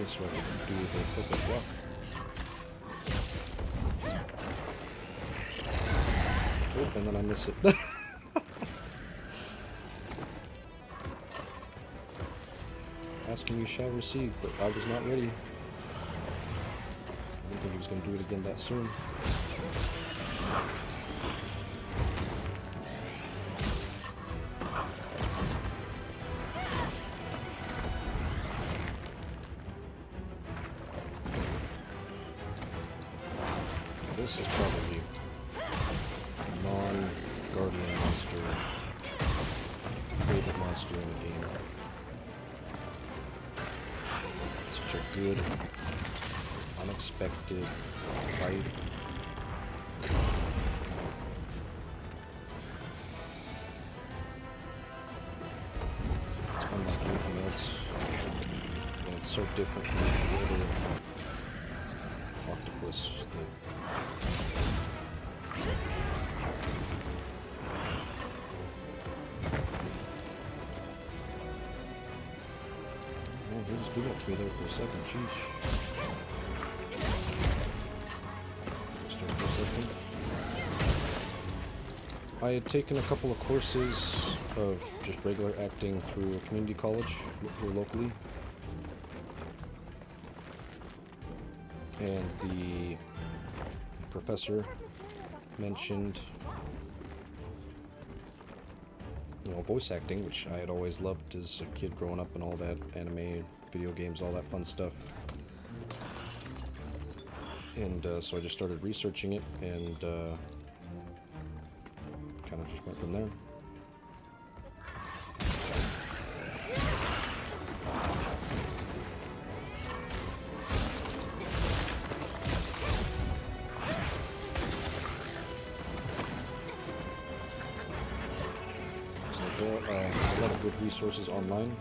S1: me so I can do the perfect block. Oh, and then I miss it. Asking you shall receive, but I was not ready. I didn't think he was going to do it again that soon. This is probably non-guardian monster, favorite monster in the game. Such a good, unexpected fight. It's unlike anything else, and it's so different from the other octopus. They just do that to me there for a second, sheesh. Start for a second. I had taken a couple of courses of just regular acting through a community college here locally. And the professor mentioned, voice acting, which I had always loved as a kid growing up and all that, anime, video games, all that fun stuff. And so I just started researching it and kind of just went from there. A lot of good resources online.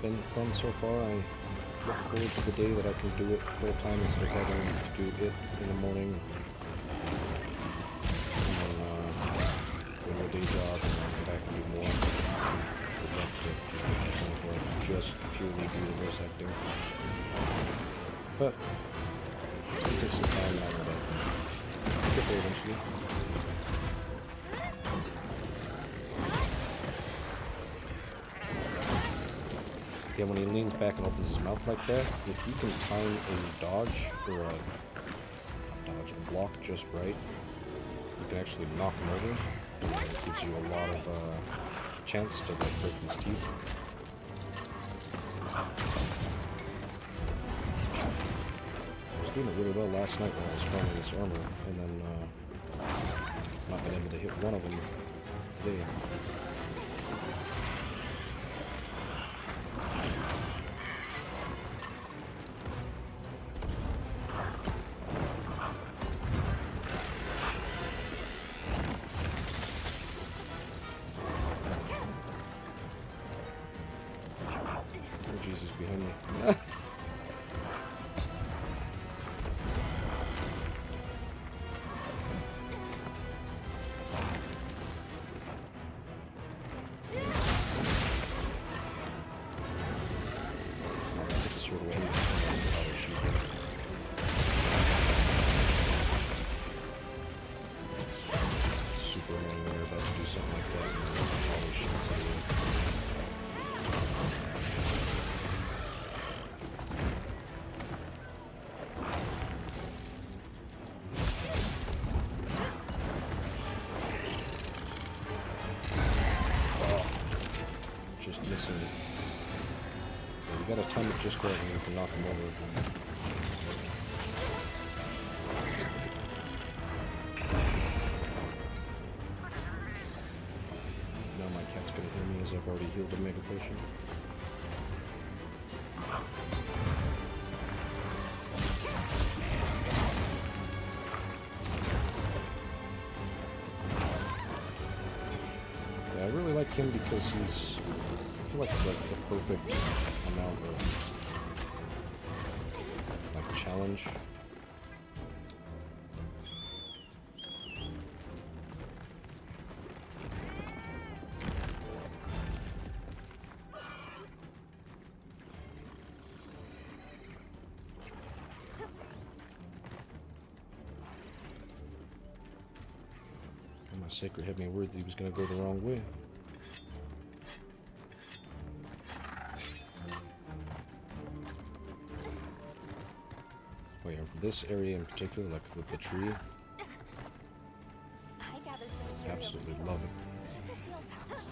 S1: Been fun so far. I look forward to the day that I can do it full time instead of having to do it in the morning and then go to a day job and then come back and do more. I'd love to just get to the point where I can just purely do the voice acting. But it's going to take some time and I know that. I'll get there eventually. Yeah, when he leans back and opens his mouth like that, if you can time a dodge, or a block just right, you can actually knock him over. And it gives you a lot of chance to break his teeth. I was doing it really well last night when I was farming this armor, and then not been able to hit one of them today. Jesus behind me. Superman when you're about to do something like that, and all shit's just missing it. Yeah, you gotta time it just right and you can knock him over. It's gonna heal me as I've already healed a Mega Potion. Yeah, I really like him because he's, I feel like the perfect amount of like challenge. My sacred had me worried that he was going to go the wrong way. Oh yeah, this area in particular, like with the tree,
S3: I gathered some materials
S1: absolutely
S3: too.
S1: love it.
S3: Check the field pouch.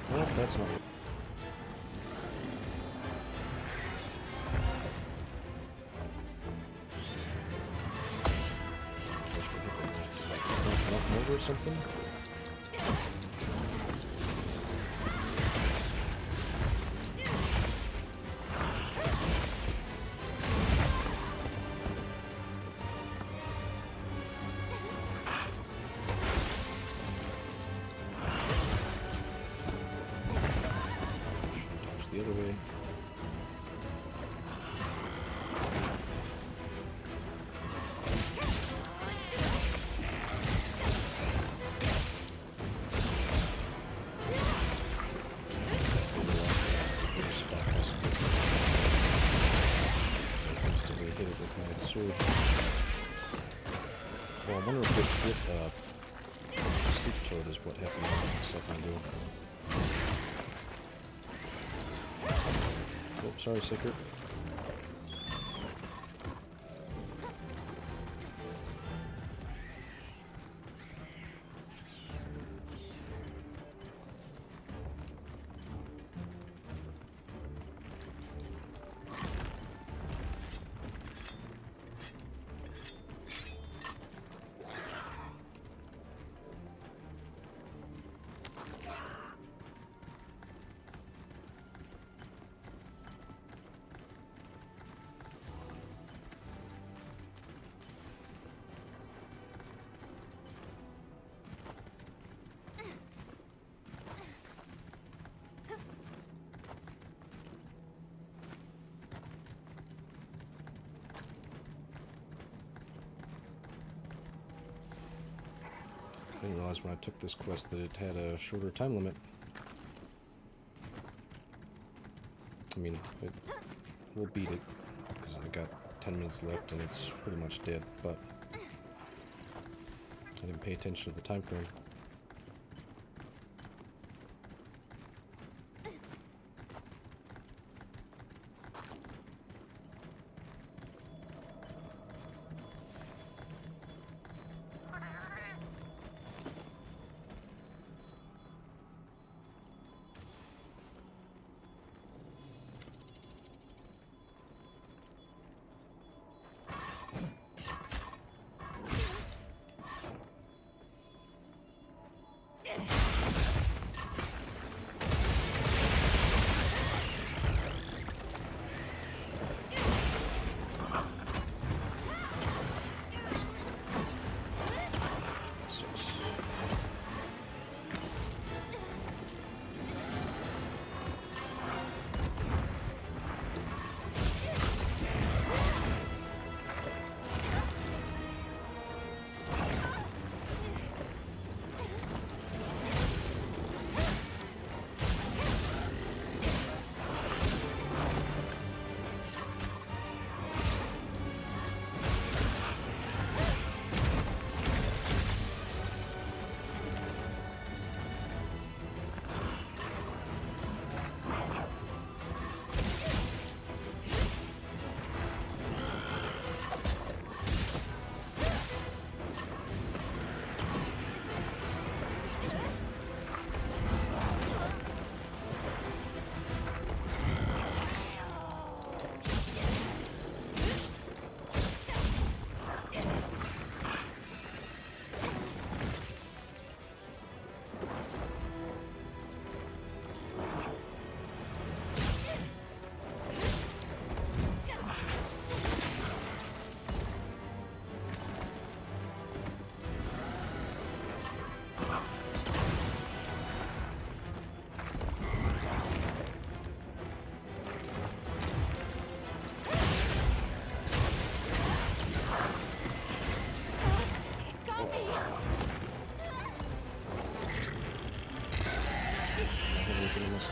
S1: Well, that's not. Knock over or something? The other way. Instantly hit it with my sword. Well, I wonder if it sleep toad is what happened a second ago. Oh, sorry, Secret. I didn't realize when I took this quest that it had a shorter time limit. I mean, we'll beat it, because I got 10 minutes left and it's pretty much dead, but I didn't pay attention to the time frame.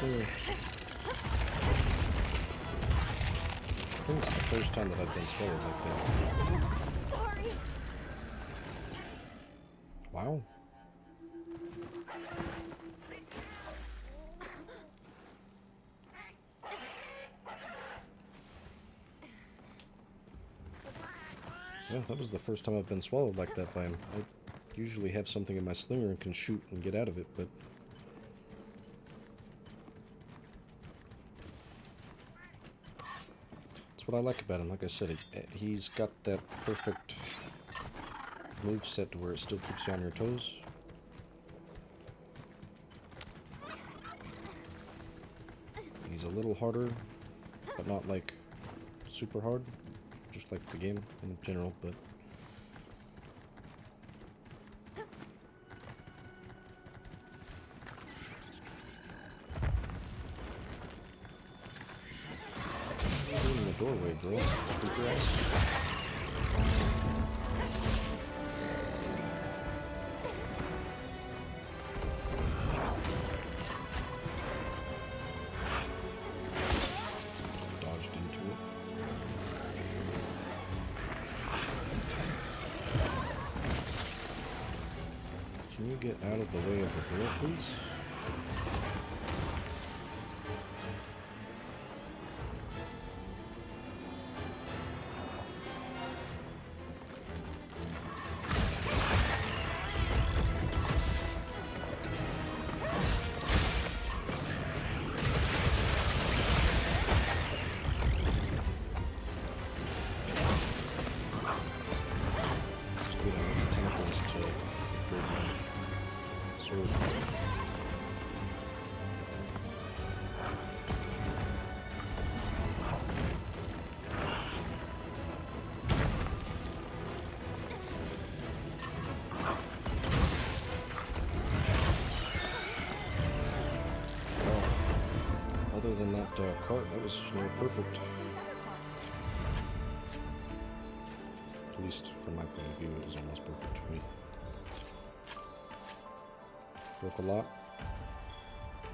S1: slinger. I think it's the first time that I've been swallowed like that.
S12: Sorry.
S1: Wow. Yeah, that was the first time I've been swallowed like that by him. I usually have something in my slinger and can shoot and get out of it, but... That's what I like about him. Like I said, he's got that perfect moveset to where it still keeps you on your toes. He's a little harder, but not like super hard. Just like the game in general, but... What are you doing in the doorway, bro? Creeper ass? Dodged into it. Can you get out of the way of the door, please? Just get out of the tentacles to upgrade my sword. Well, other than that cart, that was near perfect. At least from my point of view, it was almost perfect for me. Broke a lot.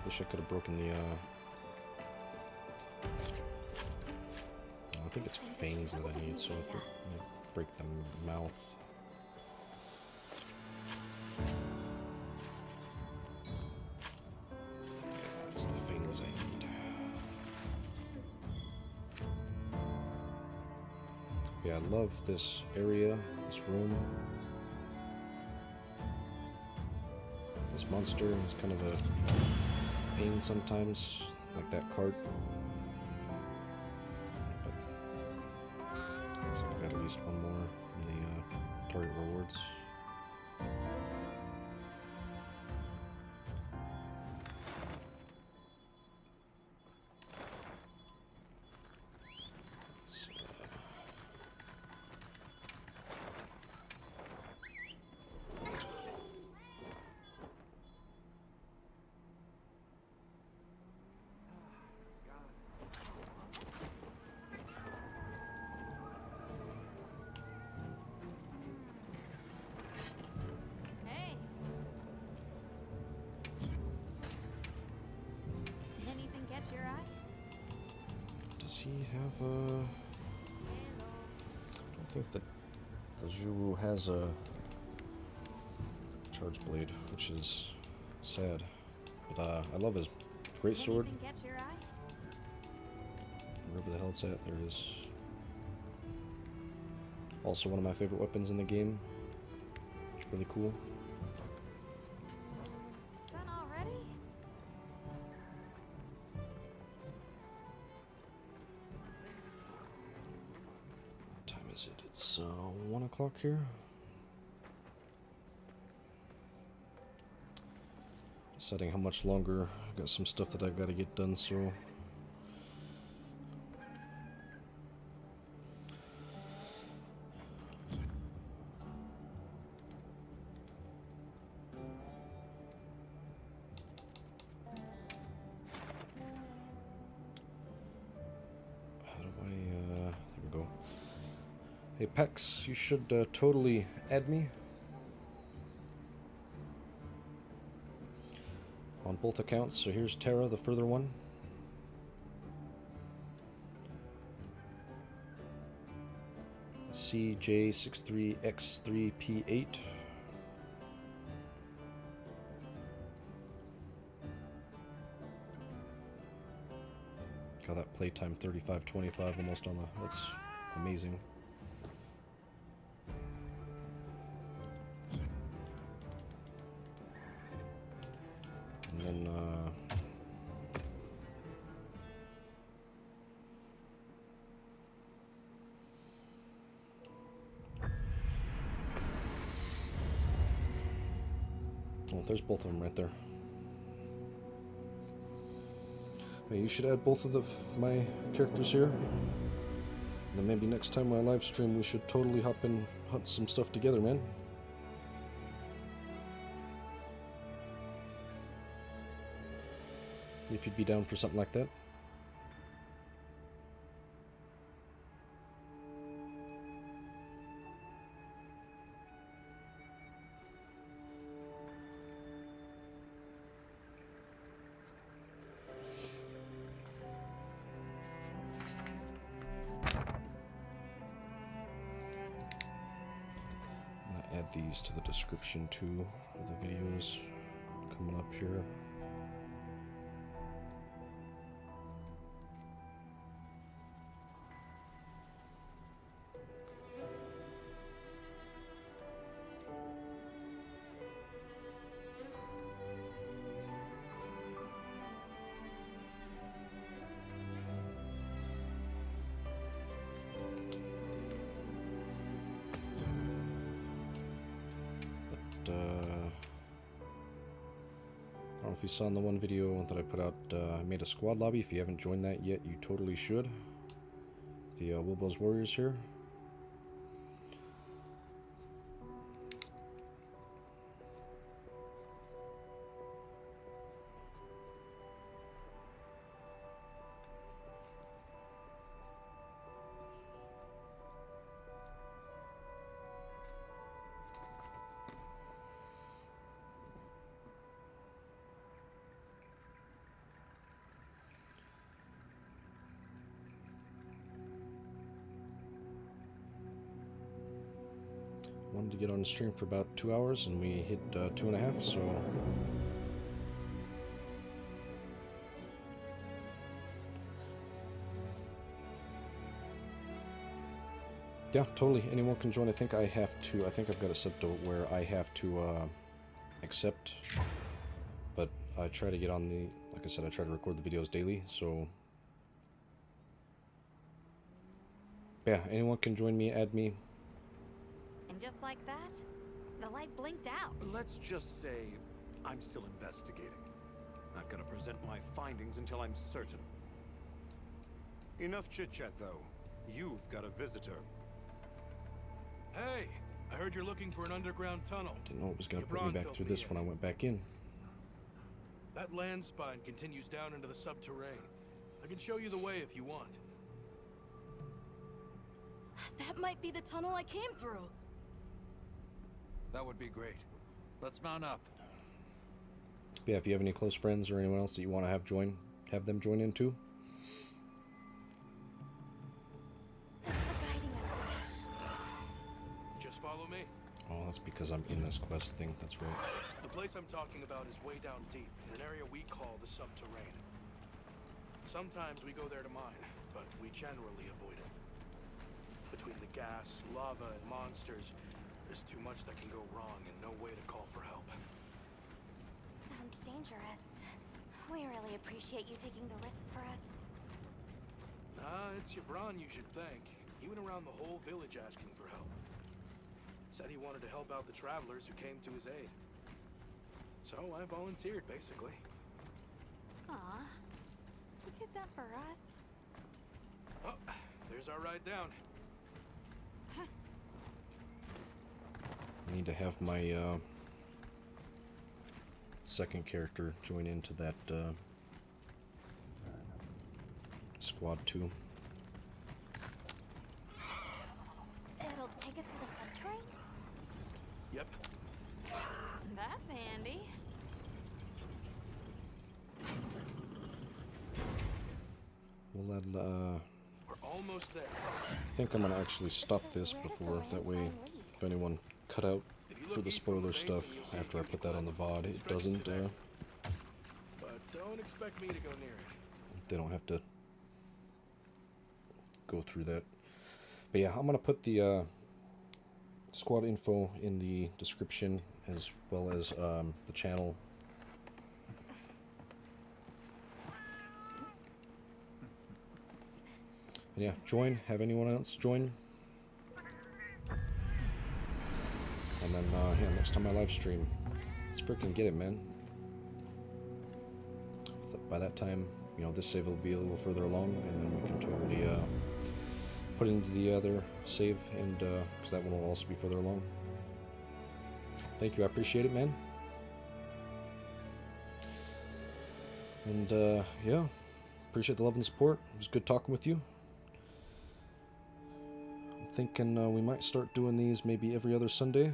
S1: Wish I could have broken the, I think it's fangs that I need, so I could break the mouth. That's the fangs I need. Yeah, I love this area, this room. This monster is kind of a pain sometimes, like that cart. But looks like I got at least one more from the target rewards.
S12: Hey. Anything catch your eye?
S1: Does he have a... I don't think that the Zuru has a charge blade, which is sad. But I love his great sword.
S12: Anything catch your eye?
S1: Wherever the hell it's at, there it is. Also one of my favorite weapons in the game. It's really cool.
S12: Done already?
S1: What time is it? It's 1 o'clock here. Deciding how much longer. I got some stuff that I've got to get done, so... There we go. Hey Pex, you should totally add me. on both accounts. So here's Terra, the further one. CJ63X3P8. Got that playtime 35-25 almost on the. That's amazing. And then oh, there's both of them right there. Hey, you should add both of my characters here. And then maybe next time I live stream, we should totally hop and hunt some stuff together, man. If you'd be down for something like that. Add these to the description too of the videos coming up here. I don't know if you saw in the one video that I put out, I made a squad lobby. If you haven't joined that yet, you totally should. The WillBo's Warriors here. Wanted to get on stream for about 2 hours, and we hit 2.5, so yeah, totally. Anyone can join. I think I've got it set to where I have to accept, but I try to get on the, like I said, I try to record the videos daily, so yeah, anyone can join me, add me.
S6: And just like that, the light blinked out.
S4: Let's just say I'm still investigating. Not gonna present my findings until I'm certain. Enough chit-chat, though. You've got a visitor.
S13: Hey, I heard you're looking for an underground tunnel.
S1: Didn't know it was gonna put me back through this when I went back in.
S13: That land spine continues down into the subterranean. I can show you the way if you want.
S2: That might be the tunnel I came through.
S5: That would be great. Let's mount up.
S1: Yeah, if you have any close friends or anyone else that you want to have them join in too.
S3: Thanks for guiding us, Satosh.
S13: Just follow me.
S1: Oh, that's because I'm in this quest thing. That's right.
S13: The place I'm talking about is way down deep, in an area we call the subterranean. Sometimes we go there to mine, but we generally avoid it. Between the gas, lava, and monsters, there's too much that can go wrong and no way to call for help.
S3: Sounds dangerous. We really appreciate you taking the risk for us.
S13: It's Yabron you should thank. He went around the whole village asking for help. Said he wanted to help out the travelers who came to his aid. So I volunteered, basically.
S3: Aw. You did that for us.
S13: Oh, there's our ride down.
S1: I need to have my second character join into that squad too.
S3: It'll take us to the subterranean?
S13: Yep.
S6: That's handy.
S13: We're almost there.
S1: I think I'm gonna actually stop this before, that way if anyone cut out for the spoiler stuff after I put that on the VOD, it doesn't,
S13: But don't expect me to go near it.
S1: they don't have to go through that. But yeah, I'm gonna put the squad info in the description, as well as the channel. And yeah, join. Have anyone else join? And then yeah, next time I live stream, let's freaking get it, man. By that time, you know, this save will be a little further along, and then we can totally put into the other save, and because that one will also be further along. Thank you, I appreciate it, man. And yeah, appreciate the love and support. It was good talking with you. I'm thinking we might start doing these maybe every other Sunday.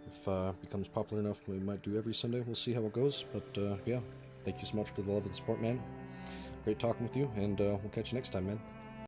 S1: If it becomes popular enough, we might do every Sunday. We'll see how it goes. But yeah, thank you so much for the love and support, man. Great talking with you, and we'll catch you next time, man.